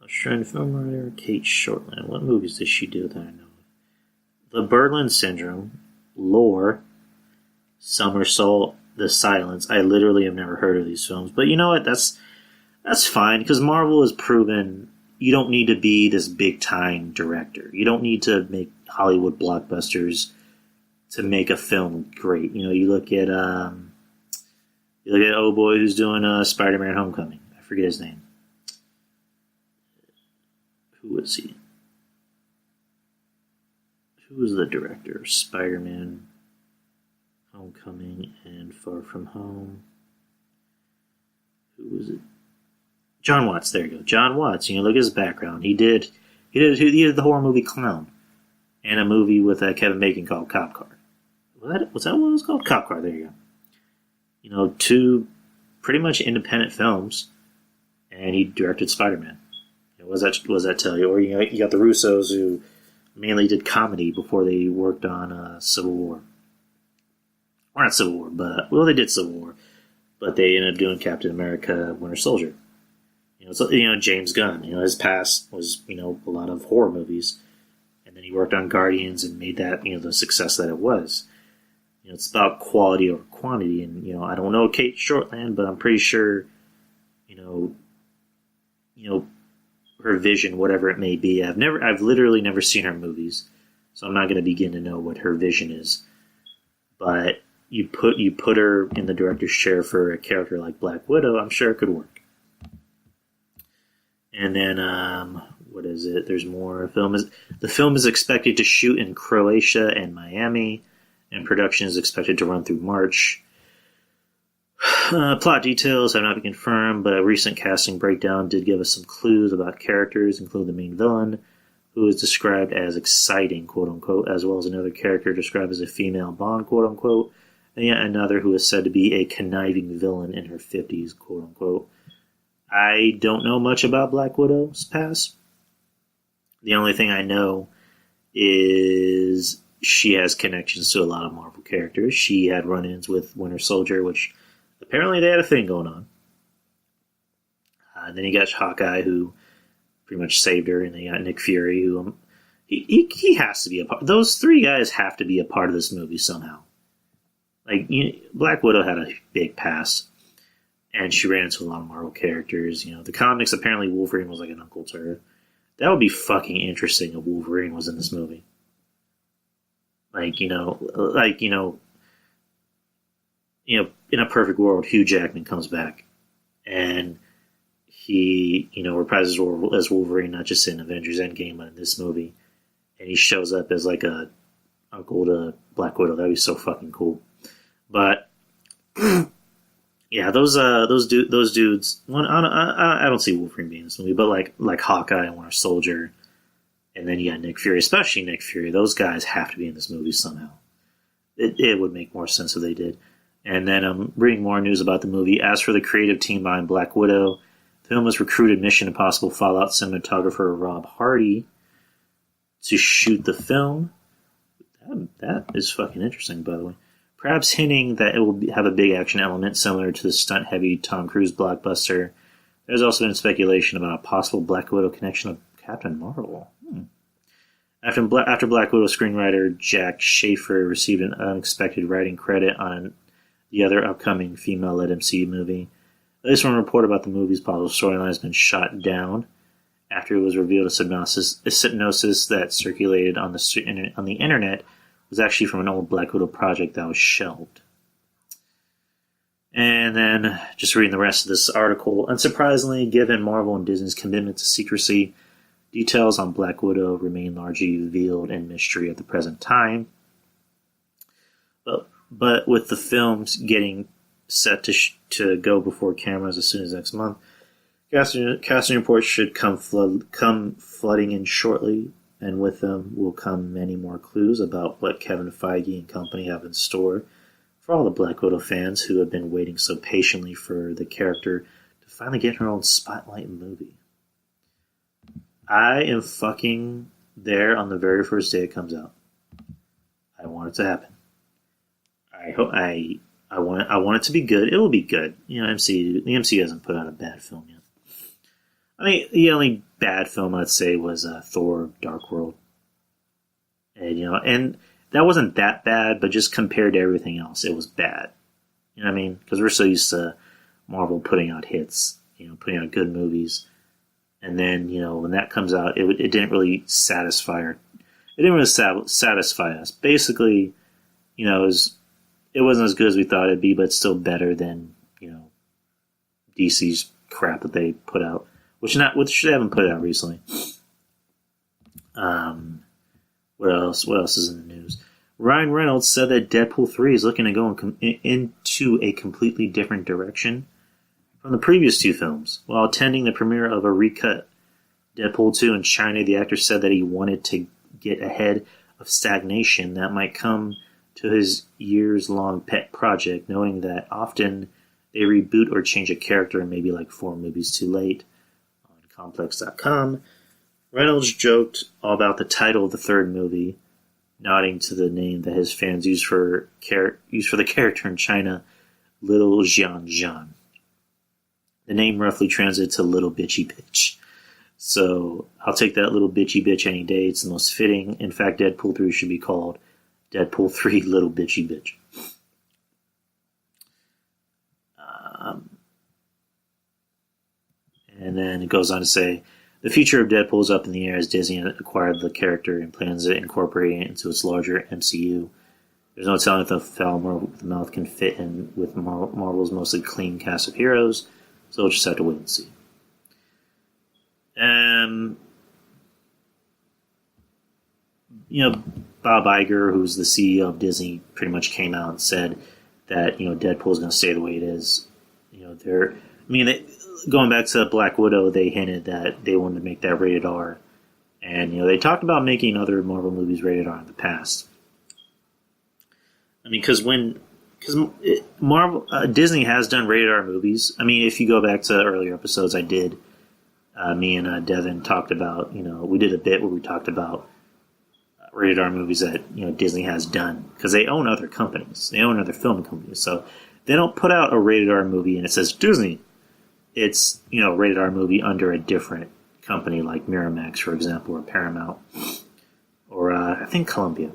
Australian film writer Kate Shortland. What movies does she do that I know of? The Berlin Syndrome, Lore, Somersault, The Silence. I literally have never heard of these films. But you know what? That's fine, because Marvel has proven you don't need to be this big-time director. You don't need to make Hollywood blockbusters to make a film great. You look at oh boy who's doing Spider-Man Homecoming. I forget his name. Who is he? Who was the director of Spider-Man Homecoming and Far From Home? Who was it? John Watts, there you go. John Watts, look at his background. He did the horror movie Clown and a movie with Kevin Bacon called Cop Car. Was that what it was called? Cop Car, there you go. Two pretty much independent films, and he directed Spider-Man. What does that tell you? Or you got the Russos, who mainly did comedy before they worked on Civil War. Or not Civil War, but they did Civil War, but they ended up doing Captain America: Winter Soldier. James Gunn, his past was, a lot of horror movies. And then he worked on Guardians and made that, the success that it was. It's about quality over quantity. And, I don't know Kate Shortland, but I'm pretty sure, her vision, whatever it may be. I've literally never seen her movies. So I'm not going to begin to know what her vision is. But you put her in the director's chair for a character like Black Widow, I'm sure it could work. And then, what is it? There's more. The film is expected to shoot in Croatia and Miami, and production is expected to run through March. Plot details have not been confirmed, but a recent casting breakdown did give us some clues about characters, including the main villain, who is described as exciting, quote-unquote, as well as another character described as a female Bond, quote-unquote, and yet another who is said to be a conniving villain in her 50s, quote-unquote. I don't know much about Black Widow's past. The only thing I know is she has connections to a lot of Marvel characters. She had run-ins with Winter Soldier, which apparently they had a thing going on. And then you got Hawkeye, who pretty much saved her, and then you got Nick Fury, who he has to be a part. Those three guys have to be a part of this movie somehow. Like, Black Widow had a big past, and she ran into a lot of Marvel characters. The comics, apparently Wolverine was like an uncle to her. That would be fucking interesting if Wolverine was in this movie. In a perfect world, Hugh Jackman comes back, and he, reprises role as Wolverine, not just in Avengers Endgame, but in this movie. And he shows up as like a uncle to Black Widow. That'd be so fucking cool. But yeah, those dudes. I don't see Wolverine being in this movie, but like Hawkeye and Winter Soldier, and then you got Nick Fury, especially Nick Fury. Those guys have to be in this movie somehow. It would make more sense if they did. And then I'm reading more news about the movie. As for the creative team behind Black Widow, the film has recruited Mission Impossible Fallout cinematographer Rob Hardy to shoot the film. That is fucking interesting, by the way. Perhaps hinting that it will have a big action element similar to the stunt-heavy Tom Cruise blockbuster. There's also been speculation about a possible Black Widow connection of Captain Marvel. After Black Widow, screenwriter Jack Schaefer received an unexpected writing credit on the other upcoming female-led MCU movie. At least one report about the movie's possible storyline has been shot down after it was revealed a synopsis that circulated on the internet was actually from an old Black Widow project that was shelved. And then, just reading the rest of this article, unsurprisingly, given Marvel and Disney's commitment to secrecy, details on Black Widow remain largely veiled in mystery at the present time. But with the films getting set to go before cameras as soon as next month, casting reports should come flooding in shortly, and with them will come many more clues about what Kevin Feige and company have in store for all the Black Widow fans who have been waiting so patiently for the character to finally get her own spotlight movie. I am fucking there on the very first day it comes out. I want it to happen. I want it to be good. It will be good. The MCU hasn't put out a bad film yet. I mean, the only bad film I'd say was Thor: Dark World, and that wasn't that bad, but just compared to everything else, it was bad. You know what I mean? Because we're so used to Marvel putting out hits, putting out good movies, and then when that comes out, it didn't really satisfy her. It didn't really satisfy us. Basically, it wasn't as good as we thought it'd be, but it's still better than DC's crap that they put out. Which they haven't put out recently. What else? What else is in the news? Ryan Reynolds said that Deadpool 3 is looking to go into a completely different direction from the previous two films. While attending the premiere of a recut Deadpool 2 in China, the actor said that he wanted to get ahead of stagnation that might come to his years-long pet project, knowing that often they reboot or change a character and maybe like 4 movies too late. Complex.com, Reynolds joked all about the title of the third movie, nodding to the name that his fans used for the character in China, Little Jian Jian. The name roughly translates to Little Bitchy Bitch. So I'll take that Little Bitchy Bitch any day. It's the most fitting. In fact, Deadpool 3 should be called Deadpool 3 Little Bitchy Bitch. And then it goes on to say, the future of Deadpool is up in the air as Disney acquired the character and plans to incorporate it into its larger MCU. There's no telling if the foul mouth can fit in with Marvel's mostly clean cast of heroes, so we'll just have to wait and see. Bob Iger, who's the CEO of Disney, pretty much came out and said that, Deadpool is going to stay the way it is. Going back to Black Widow, they hinted that they wanted to make that rated R. And, they talked about making other Marvel movies rated R in the past. Because Disney has done rated R movies. If you go back to earlier episodes I did, me and Devin talked about, we did a bit where we talked about rated R movies that, Disney has done. Because they own other companies. They own other film companies. So they don't put out a rated R movie and it says Disney. It's, rated R movie under a different company like Miramax, for example, or Paramount, or I think Columbia.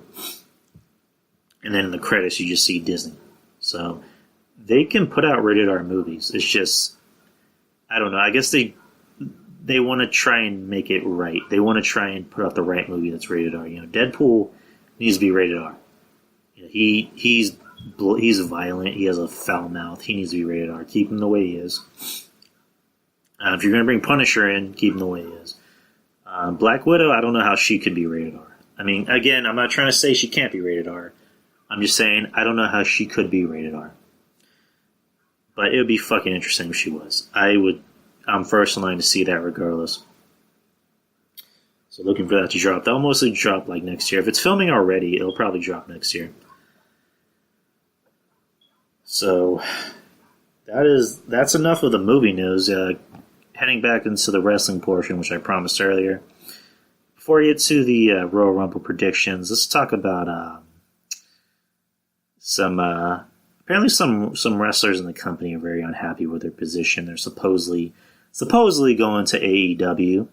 And then in the credits, you just see Disney. So they can put out rated R movies. It's just, I don't know. I guess they want to try and make it right. They want to try and put out the right movie that's rated R. Deadpool needs to be rated R. He's violent. He has a foul mouth. He needs to be rated R. Keep him the way he is. If you're going to bring Punisher in, keep him the way he is. Black Widow, I don't know how she could be rated R. I mean, again, I'm not trying to say she can't be rated R. I'm just saying I don't know how she could be rated R. But it would be fucking interesting if she was. I'm first in line to see that regardless. So looking for that to drop. That'll mostly drop like next year. If it's filming already, it'll probably drop next year. So that's enough of the movie news. Heading back into the wrestling portion, which I promised earlier. Before we get to the Royal Rumble predictions, let's talk about apparently some wrestlers in the company are very unhappy with their position. They're supposedly going to AEW.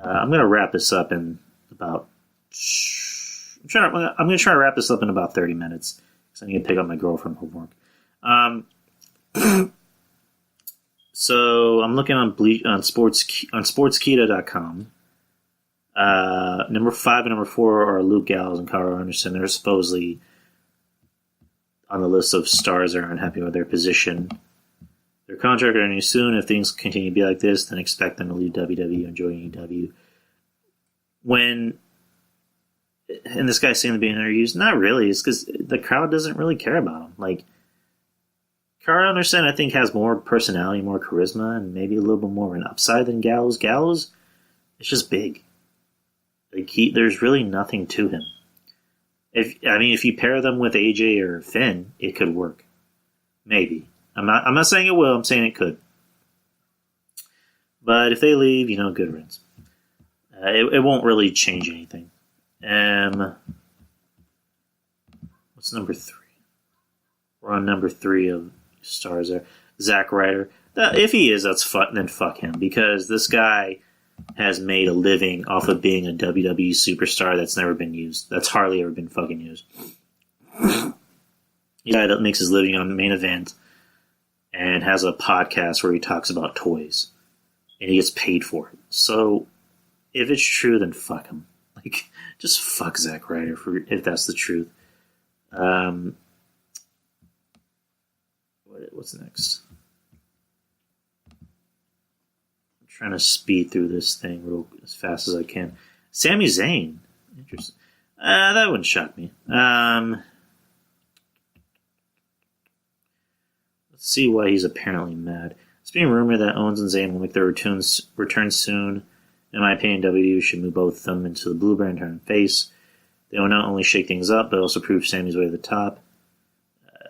I'm going to wrap this up in about. I'm going to try to wrap this up in about 30 minutes because I need to pick up my girlfriend from work. So I'm looking on Sportskeeda.com. Number 5 and number 4 are Luke Gallows and Carl Anderson. They're supposedly on the list of stars that are unhappy with their position. Their contract are ending soon. If things continue to be like this, then expect them to leave WWE and join AEW. And this guy's saying to be in interviews, not really. It's because the crowd doesn't really care about him. Like, Carl Anderson, I think, has more personality, more charisma, and maybe a little bit more of an upside than Gallows. Gallows is just big. Like there's really nothing to him. If you pair them with AJ or Finn, it could work. Maybe. I'm not saying it will. I'm saying it could. But if they leave, good riddance. It won't really change anything. What's number 3? We're on number 3 of stars there. Zack Ryder. If he is, then fuck him. Because this guy has made a living off of being a WWE superstar that's never been used. That's hardly ever been fucking used. The guy that makes his living on the main event and has a podcast where he talks about toys. And he gets paid for it. So, if it's true, then fuck him. Like, just fuck Zack Ryder if that's the truth. What's next? I'm trying to speed through this thing real as fast as I can. Sami Zayn. Interesting. That wouldn't shock me. Let's see why he's apparently mad. It's being rumored that Owens and Zayn will make their return soon. In my opinion, WWE should move both of them into the blue brand and turn face. They will not only shake things up, but also prove Sami's way to the top.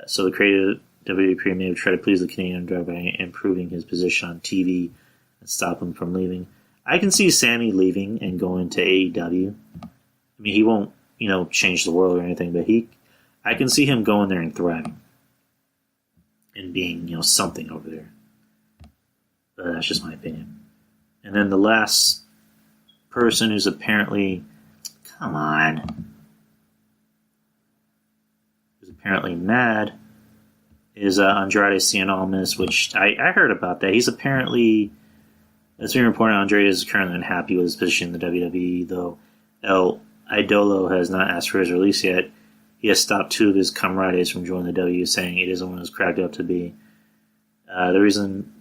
So the creative WWE may try to please the Canadian driver by improving his position on TV and stop him from leaving. I can see Sami leaving and going to AEW. I mean, he won't, change the world or anything, but I can see him going there and thriving and being, something over there. But that's just my opinion. And then the last person who's apparently, who's apparently mad is Andrade Cien Almas, which I heard about that. He's apparently, it's very important, Andrade is currently unhappy with his position in the WWE, though El Idolo has not asked for his release yet. He has stopped 2 of his comrades from joining the W, saying it isn't what it was cracked up to be. The reason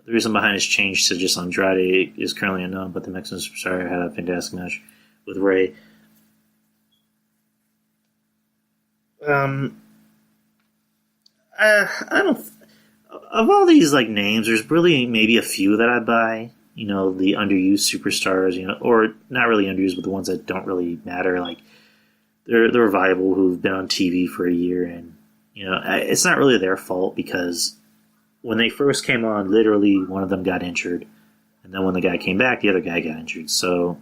behind his change to just Andrade is currently unknown, but the Mexican superstar had a fantastic match with Ray. I don't. Of all these names, there's really maybe a few that I buy. The underused superstars, or not really underused, but the ones that don't really matter. Like they're viable who've been on TV for a year, and it's not really their fault because when they first came on, literally one of them got injured, and then when the guy came back, the other guy got injured. So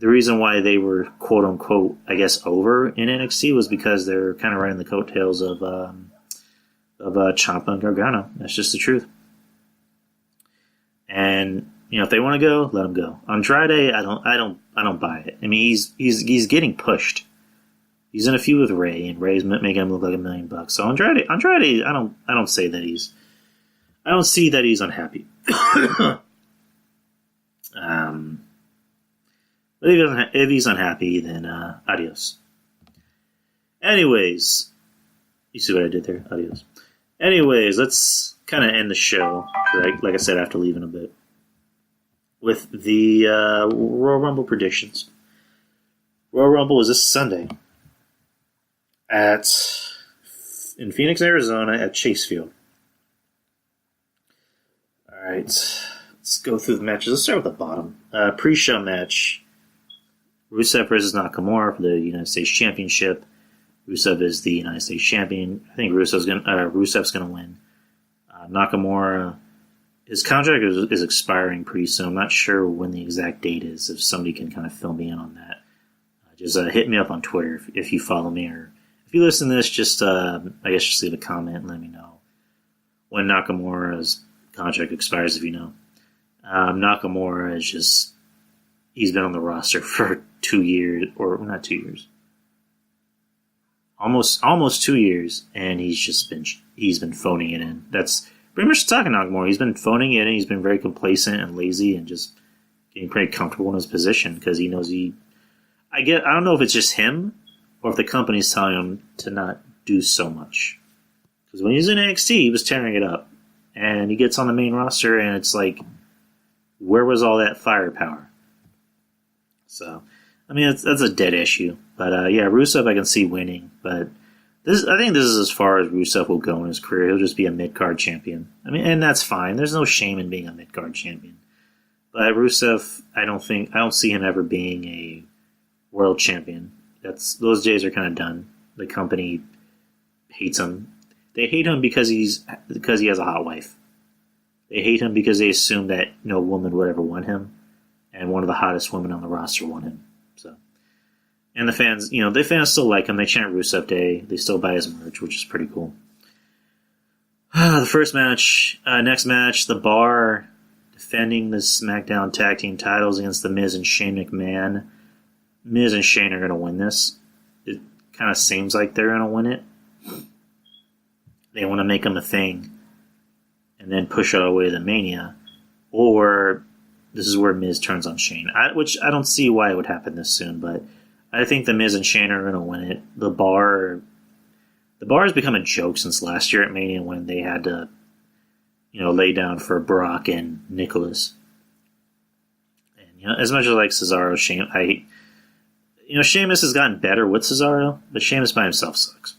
the reason why they were quote unquote, I guess, over in NXT was because they're kind of riding the coattails of Ciampa and Gargano. That's just the truth. And if they want to go, let them go. Andrade, I don't buy it. I mean, he's getting pushed. He's in a feud with Ray, and Ray's making him look like $1 million. So Andrade, I don't say that I don't see that he's unhappy. But if he's unhappy, then adios. Anyways, you see what I did there? Adios. Anyways, let's kind of end the show, like I said, after leaving a bit, with the Royal Rumble predictions. Royal Rumble is this Sunday in Phoenix, Arizona, at Chase Field. All right, let's go through the matches. Let's start with the bottom. Pre-show match: Rusev versus Nakamura for the United States Championship. Rusev is the United States champion. I think Rusev's gonna win. Nakamura, his contract is expiring pretty soon. I'm not sure when the exact date is. If somebody can kind of fill me in on that, just hit me up on Twitter if you follow me, or if you listen to this, just just leave a comment and let me know when Nakamura's contract expires. If you know, Nakamura is he's been on the roster for 2 years, or not 2 years. Almost 2 years, and he's been phoning it in. That's pretty much talking Nakamura. He's been phoning it in. He's been very complacent and lazy, and just getting pretty comfortable in his position because he knows I don't know if it's just him or if the company's telling him to not do so much. Because when he was in NXT, he was tearing it up, and he gets on the main roster, and it's like, where was all that firepower? So, I mean, that's a dead issue. But, Rusev I can see winning. But I think this is as far as Rusev will go in his career. He'll just be a mid-card champion. I mean, and that's fine. There's no shame in being a mid-card champion. But Rusev, I don't see him ever being a world champion. Those days are kind of done. The company hates him. They hate him because he has a hot wife. They hate him because they assume that no woman would ever want him, and one of the hottest women on the roster want him. So, and the fans, the fans still like him. They chant Rusev Day. They still buy his merch, which is pretty cool. The first match, next match, The Bar defending the Smackdown Tag Team titles against The Miz and Shane McMahon. Miz and Shane are going to win this. It kind of seems like they're going to win it. They want to make them a thing and then push it all the way to Mania. Or this is where Miz turns on Shane, which I don't see why it would happen this soon, but I think The Miz and Shane are going to win it. The Bar has become a joke since last year at Mania when they had to, lay down for Brock and Nicholas. And as much as I like Cesaro, Sheamus has gotten better with Cesaro, but Sheamus by himself sucks.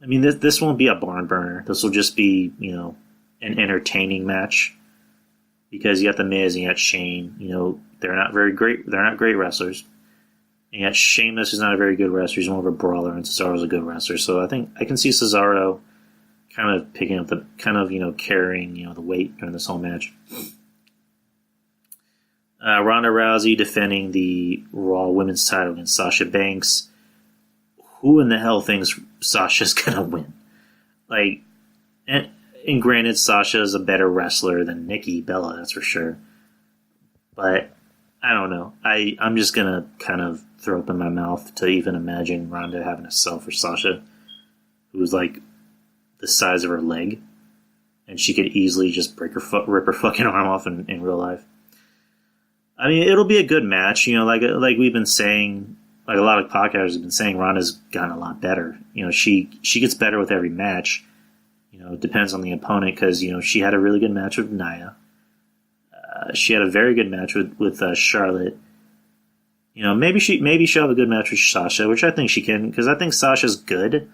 I mean, this won't be a barn burner. This will just be, an entertaining match. Because you got The Miz and you got Shane. They're not very great. They're not great wrestlers. And yet Sheamus is not a very good wrestler. He's more of a brawler, and Cesaro's a good wrestler. So I think I can see Cesaro kind of picking up carrying, the weight during this whole match. Ronda Rousey defending the Raw Women's title against Sasha Banks. Who in the hell thinks Sasha's gonna win? And granted, Sasha is a better wrestler than Nikki Bella, that's for sure. But I don't know. I'm just gonna kind of throw up in my mouth to even imagine Ronda having a sell for Sasha, who's like the size of her leg, and she could easily just rip her fucking arm off in real life. I mean, it'll be a good match, like we've been saying. Like a lot of podcasters have been saying, Ronda's gotten a lot better. She gets better with every match. It depends on the opponent because, she had a really good match with Nia. She had a very good match with Charlotte. Maybe she'll have a good match with Sasha, which I think she can because I think Sasha's good,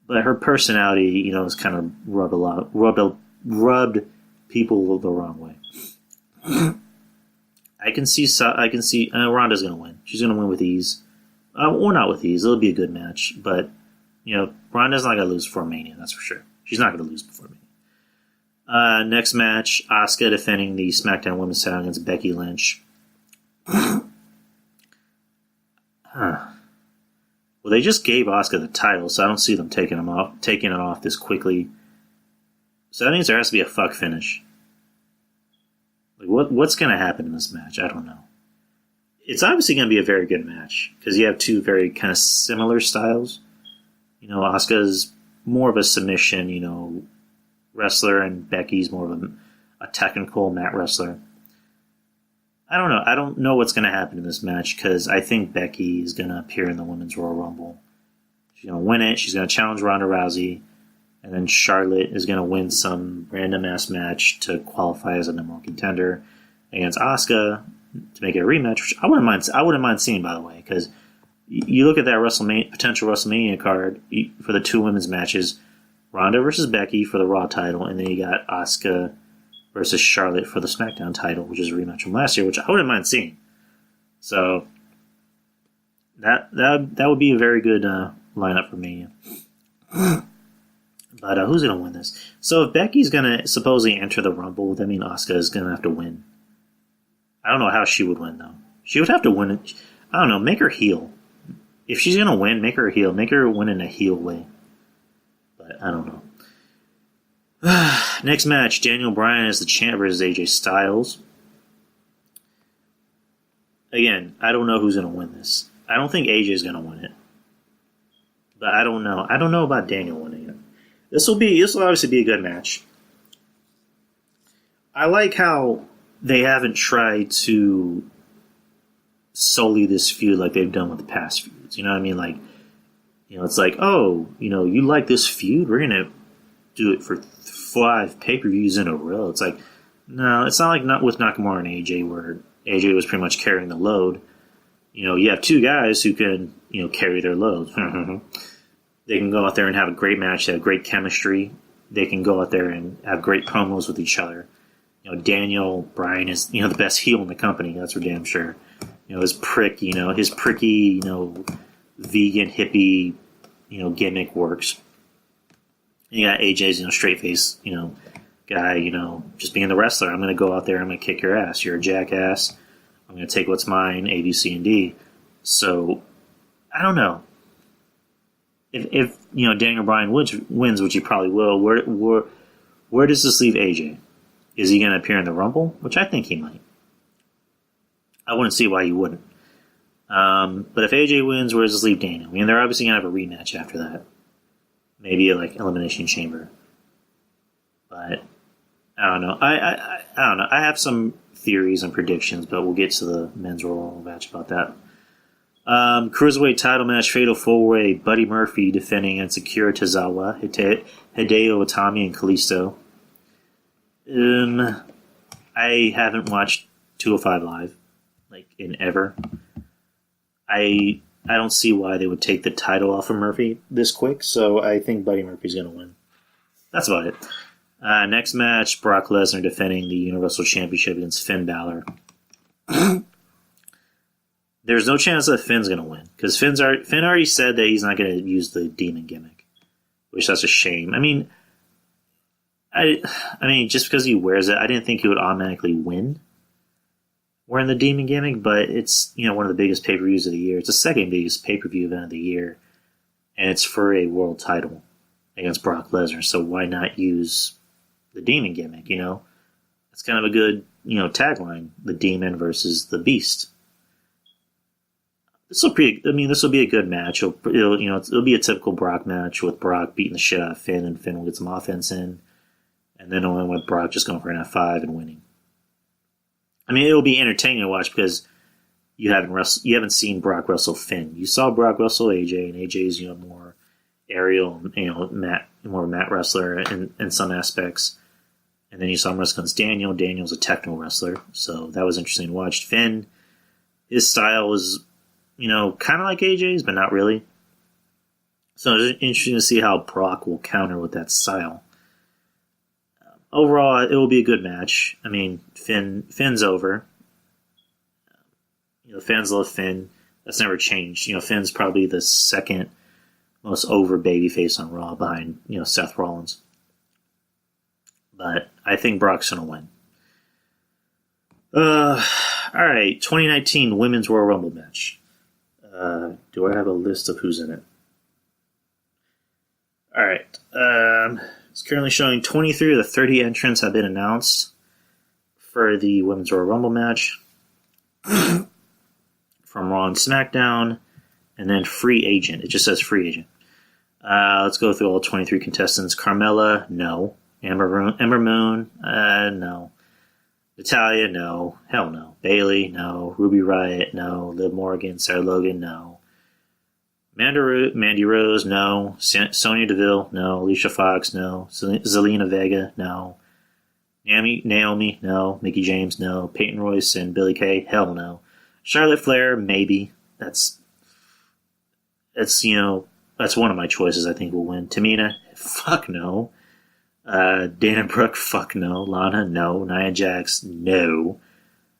but her personality, has kind of rubbed people the wrong way. I can see Ronda's going to win. She's going to win with ease. Or not with ease. It'll be a good match. But, Ronda's not going to lose before Mania, that's for sure. She's not going to lose before Mania. Next match, Asuka defending the SmackDown Women's title against Becky Lynch. Well, they just gave Oscar the title, so I don't see them taking it off this quickly. So that means there has to be a fuck finish. Like what's going to happen in this match? I don't know. It's obviously going to be a very good match because you have two very kind of similar styles. You know, Asuka's more of a submission, wrestler, and Becky's more of a technical mat wrestler. I don't know. I don't know what's going to happen in this match because I think Becky is going to appear in the Women's Royal Rumble. She's going to win it. She's going to challenge Ronda Rousey. And then Charlotte is going to win some random-ass match to qualify as a number one contender against Asuka to make it a rematch, which I wouldn't mind seeing, by the way, because you look at that potential WrestleMania card for the two women's matches, Ronda versus Becky for the Raw title, and then you got Asuka versus Charlotte for the SmackDown title, which is a rematch from last year, which I wouldn't mind seeing. So that would be a very good lineup for Mania. But who's going to win this? So if Becky's going to supposedly enter the Rumble, that means Asuka is going to have to win. I don't know how she would win, though. She would have to win it. I don't know. Make her heel. If she's going to win, make her a heel. Make her win in a heel way. But I don't know. Next match, Daniel Bryan is the champ versus AJ Styles. Again, I don't know who's going to win this. I don't think AJ is going to win it. But I don't know. I don't know about Daniel winning it. This will obviously be a good match. I like how they haven't tried to sully this feud like they've done with the past feuds. You know what I mean? Like, it's like, oh, you like this feud? We're going to do it for 5 pay-per-views in a row. It's like, no, it's not like with Nakamura and AJ where AJ was pretty much carrying the load. You have two guys who can, carry their load. They can go out there and have a great match, they have great chemistry. They can go out there and have great promos with each other. Daniel Bryan is, the best heel in the company, that's for damn sure. His pricky, vegan hippie, gimmick works. And you got AJ's, straight face, guy, just being the wrestler. I'm going to go out there, I'm going to kick your ass. You're a jackass. I'm going to take what's mine, A, B, C, and D. So, I don't know. If Daniel Bryan wins, which he probably will, where does this leave AJ? Is he going to appear in the Rumble? Which I think he might. I wouldn't see why he wouldn't. But if AJ wins, where does this leave Daniel? I mean, they're obviously going to have a rematch after that. Maybe like Elimination Chamber. But I don't know. I don't know. I have some theories and predictions, but we'll get to the men's Royal match about that. Cruiserweight title match, Fatal 4-Way, Buddy Murphy defending against Akira Tozawa, Hideo Itami, and Kalisto. I haven't watched 205 Live, in ever. I don't see why they would take the title off of Murphy this quick, so I think Buddy Murphy's going to win. That's about it. Next match, Brock Lesnar defending the Universal Championship against Finn Balor. There's no chance that Finn's going to win, because Finn already said that he's not going to use the demon gimmick, which that's a shame. I mean, just because he wears it, I didn't think he would automatically win wearing the demon gimmick, but it's one of the biggest pay-per-views of the year. It's the second biggest pay-per-view event of the year, and it's for a world title against Brock Lesnar, so why not use the demon gimmick, It's kind of a good, tagline, the demon versus the beast. This will be a good match. It'll be a typical Brock match with Brock beating the shit out of Finn, and Finn will get some offense in, and then only with Brock just going for an F5 and winning. I mean, it'll be entertaining to watch because you haven't seen Brock wrestle Finn. You saw Brock wrestle AJ, and AJ's more aerial, more a mat wrestler in some aspects. And then you saw him wrestle against Daniel. Daniel's a technical wrestler, so that was interesting to watch. Finn, his style was kind of like AJ's, but not really. So it's interesting to see how Brock will counter with that style. Overall, it will be a good match. I mean, Finn's over. Fans love Finn. That's never changed. Finn's probably the second most over babyface on Raw behind, Seth Rollins. But I think Brock's going to win. All right, 2019 Women's Royal Rumble match. Do I have a list of who's in it? All right. It's currently showing 23 of the 30 entrants have been announced for the Women's Royal Rumble match from Raw and Smackdown, and then free agent. It just says free agent. Let's go through all 23 contestants. Carmella, no. Ember Moon, no. Natalia, no. Hell no. Bayley, no. Ruby Riott, no. Liv Morgan, Sarah Logan, no. Mandy Rose, no. Sonya Deville, no. Alicia Fox, no. Zelina Vega, no. Naomi, no. Mickie James, no. Peyton Royce and Billie Kay, hell no. Charlotte Flair, maybe. That's one of my choices I think will win. Tamina, fuck no. Dana Brooke, fuck no. Lana, no. Nia Jax, no.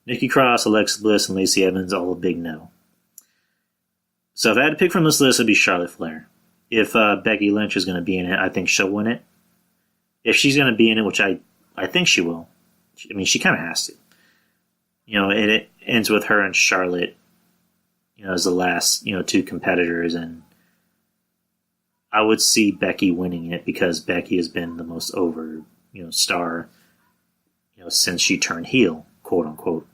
Nikki Cross, Alexa Bliss, and Lacey Evans, all a big no. So if I had to pick from this list, it'd be Charlotte Flair. If Becky Lynch is going to be in it, I think she'll win it. If she's going to be in it, which I think she will. I mean, she kind of has to. It ends with her and Charlotte, as the last, two competitors, and I would see Becky winning it because Becky has been the most over, star, since she turned heel, quote unquote.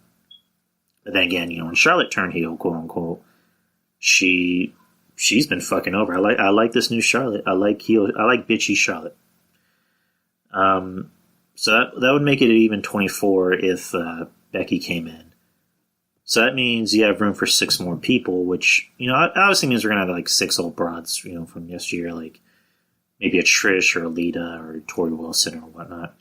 But then again, when Charlotte turned heel, quote unquote, she's been fucking over. I like this new Charlotte. I like bitchy Charlotte. So that would make it even 24 if Becky came in. So that means you have room for 6 more people, which, obviously means we're going to have like 6 old broads, from yesteryear, like maybe a Trish or a Lita or Tori Wilson or whatnot.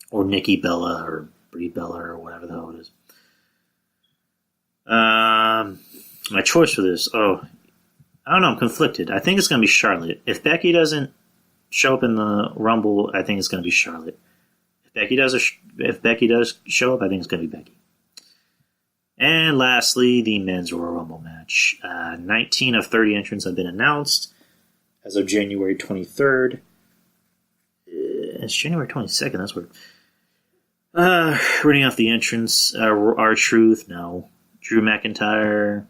Or Nikki Bella or Brie Bella or whatever the hell it is. My choice for this, I don't know, I'm conflicted. I think it's going to be Charlotte. If Becky doesn't show up in the Rumble, I think it's going to be Charlotte. If Becky does show up, I think it's going to be Becky. And lastly, the Men's Royal Rumble match. 19 of 30 entrants have been announced as of January 23rd. It's January 22nd, that's weird. Reading off the entrants. R-Truth, no. Drew McIntyre,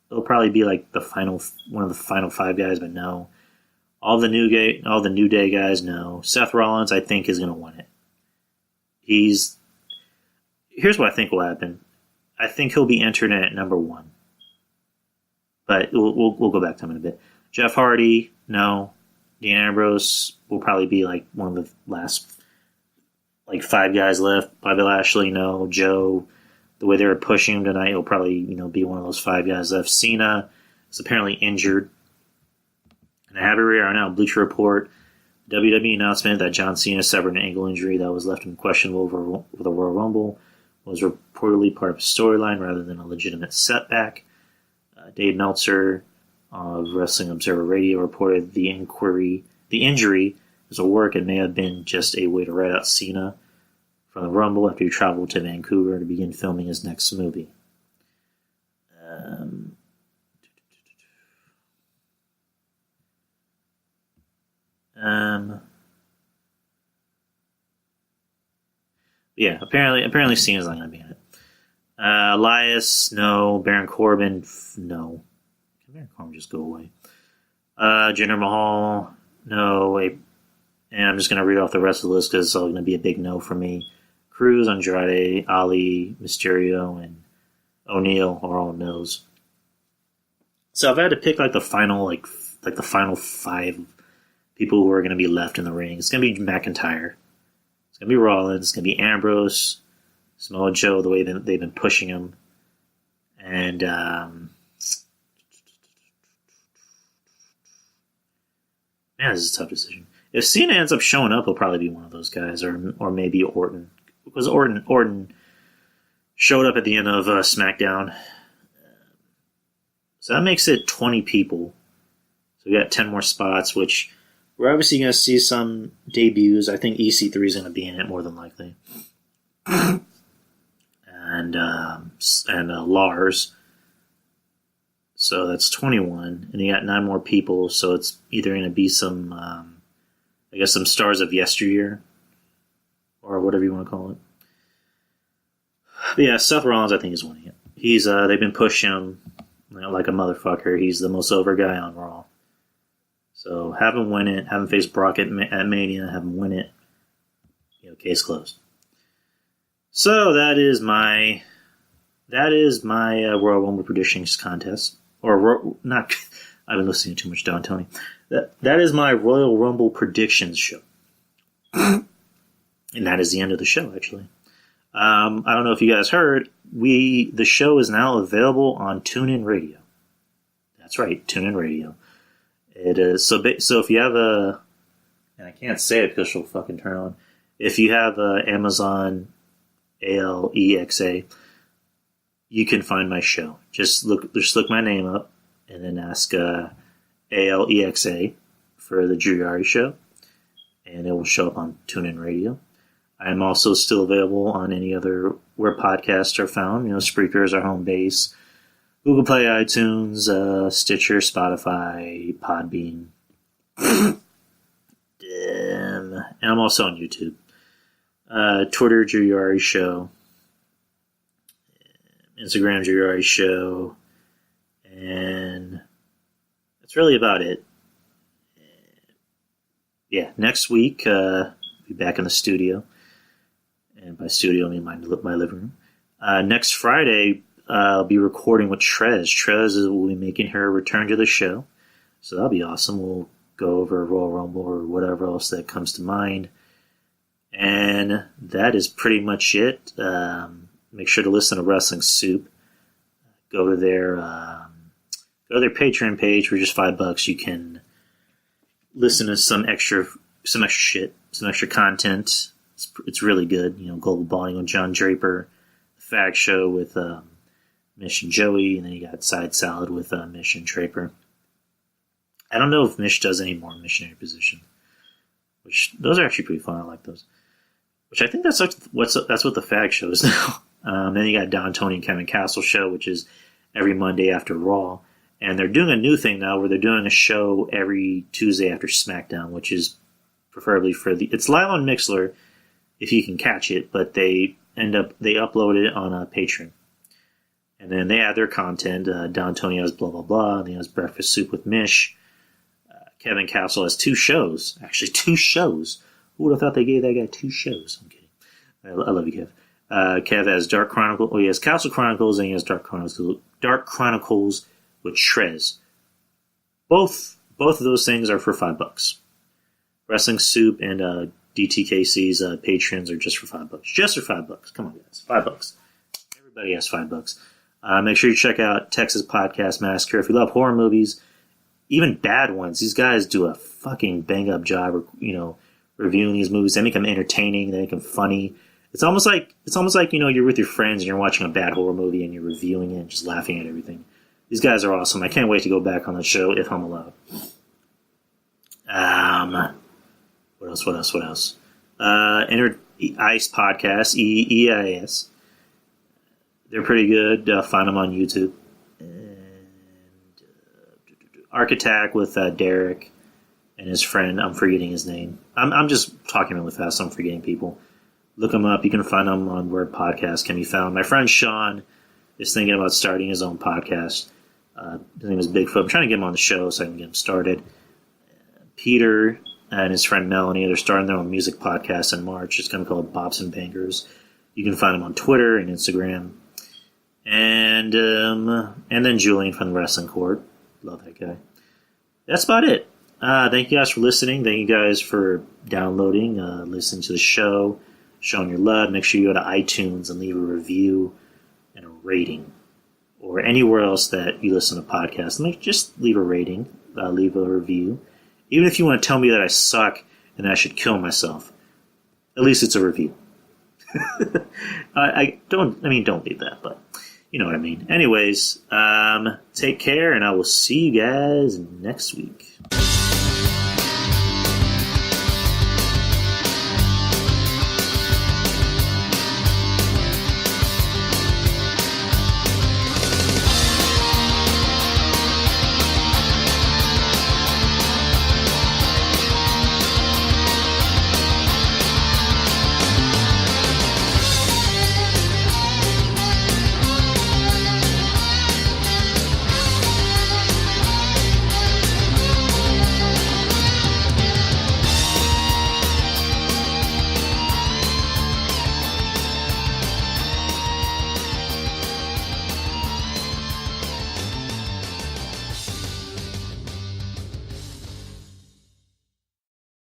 it'll probably be like one of the final 5 guys, but no. All the New Day guys, no. Seth Rollins, I think, is going to win it. Here's what I think will happen. I think he'll be entered at number 1. But we'll go back to him in a bit. Jeff Hardy, no. Dean Ambrose will probably be like one of the last 5 guys left. Bobby Lashley, no. Joe, the way they were pushing him tonight, he'll probably be one of those 5 guys left. Cena is apparently injured. And I have it right now. Bleacher Report, WWE announcement that John Cena suffered an ankle injury that was left him questionable for the Royal Rumble. Was reportedly part of a storyline rather than a legitimate setback. Dave Meltzer of Wrestling Observer Radio reported the injury was a work and may have been just a way to write out Cena from the Rumble after he traveled to Vancouver to begin filming his next movie. Yeah, apparently Cena's not going to be in it. Elias, no. Baron Corbin, no. Can Baron Corbin just go away? Jinder Mahal, no. And I'm just going to read off the rest of the list because it's all going to be a big no for me. Cruz, Andrade, Ali, Mysterio, and O'Neal are all no's. So if I had to pick the final 5 people who are going to be left in the ring, it's going to be McIntyre. It's going to be Rollins. It's going to be Ambrose, Samoa Joe, the way that they've been pushing him. And man, this is a tough decision. If Cena ends up showing up, he'll probably be one of those guys, or maybe Orton. Because Orton showed up at the end of SmackDown. So that makes it 20 people. So we got 10 more spots, which we're obviously going to see some debuts. I think EC3 is going to be in it more than likely. and Lars. So that's 21. And you got 9 more people, so it's either going to be some stars of yesteryear, or whatever you want to call it. But yeah, Seth Rollins, I think, is winning it. He's they've been pushing him like a motherfucker. He's the most over guy on Raw. So have him win it. Have him face Brock at Mania. Have him win it. Case closed. So that is my Royal Rumble predictions contest. Or not. I've been listening to too much Don Tony. That is my Royal Rumble predictions show. And that is the end of the show, actually. I don't know if you guys heard, the show is now available on TuneIn Radio. That's right, TuneIn Radio. It is so if you have and I can't say it because she'll fucking turn on. If you have Amazon Alexa, you can find my show. Just look my name up and then ask Alexa for the Drew Yari Show, and it will show up on TuneIn Radio. I am also still available on any other where podcasts are found. Spreaker is our home base. Google Play, iTunes, Stitcher, Spotify, Podbean. And I'm also on YouTube. Twitter, Drew Yari Show. Instagram, Drew Yari Show. And that's really about it. Yeah, next week, I'll be back in the studio. And by studio, I mean my living room. Next Friday, I'll be recording with Trez. Trez will be making her return to the show. So that'll be awesome. We'll go over Royal Rumble or whatever else that comes to mind. And that is pretty much it. Make sure to listen to Wrestling Soup. Go to their Patreon page for just $5. You can listen to some extra shit, some extra content. It's really good. Global Bonding with John Draper, the Fag Show with Mish and Joey, and then you got Side Salad with Mish and Draper. I don't know if Mish does any more missionary position, which those are actually pretty fun. I like those. Which I think that's what the Fag Show is now. Then you got Don Tony and Kevin Castle Show, which is every Monday after Raw, and they're doing a new thing now where they're doing a show every Tuesday after SmackDown, which is preferably it's live on Mixlr if you can catch it, but they upload it on Patreon. And then they add their content. Don Tony has blah, blah, blah. And he has Breakfast Soup with Mish. Kevin Castle has 2 shows. Actually, 2 shows. Who would have thought they gave that guy 2 shows? I'm kidding. I love you, Kev. Kev has Dark Chronicles. Oh, he has Castle Chronicles, and he has Dark Chronicles with Trez. Both of those things are for $5. Wrestling Soup and DTKC's patrons are just for $5. Just for $5. Come on, guys. $5. Everybody has $5. Make sure you check out Texas Podcast Massacre. If you love horror movies, even bad ones, these guys do a fucking bang-up job, reviewing these movies. They make them entertaining. They make them funny. It's almost like you're with your friends and you're watching a bad horror movie and you're reviewing it and just laughing at everything. These guys are awesome. I can't wait to go back on the show if I'm allowed. What else? ICE Podcast, EIS. They're pretty good. Find them on YouTube. And Arc Attack with Derek and his friend. I'm forgetting his name. I'm just talking really fast. So I'm forgetting people. Look them up. You can find them on where podcasts can be found. My friend Sean is thinking about starting his own podcast. His name is Bigfoot. I'm trying to get him on the show so I can get him started. Peter and his friend Melanie, they're starting their own music podcast in March. It's going to be called Bops and Bangers. You can find them on Twitter and Instagram. And then Julian from the Wrestling Court. Love that guy. That's about it. Thank you guys for listening. Thank you guys for downloading, listening to the show, showing your love. Make sure you go to iTunes and leave a review and a rating. Or anywhere else that you listen to podcasts. Just leave a rating, leave a review. Even if you want to tell me that I suck and I should kill myself, at least it's a review. Don't leave that, but you know what I mean. Anyways, take care, and I will see you guys next week.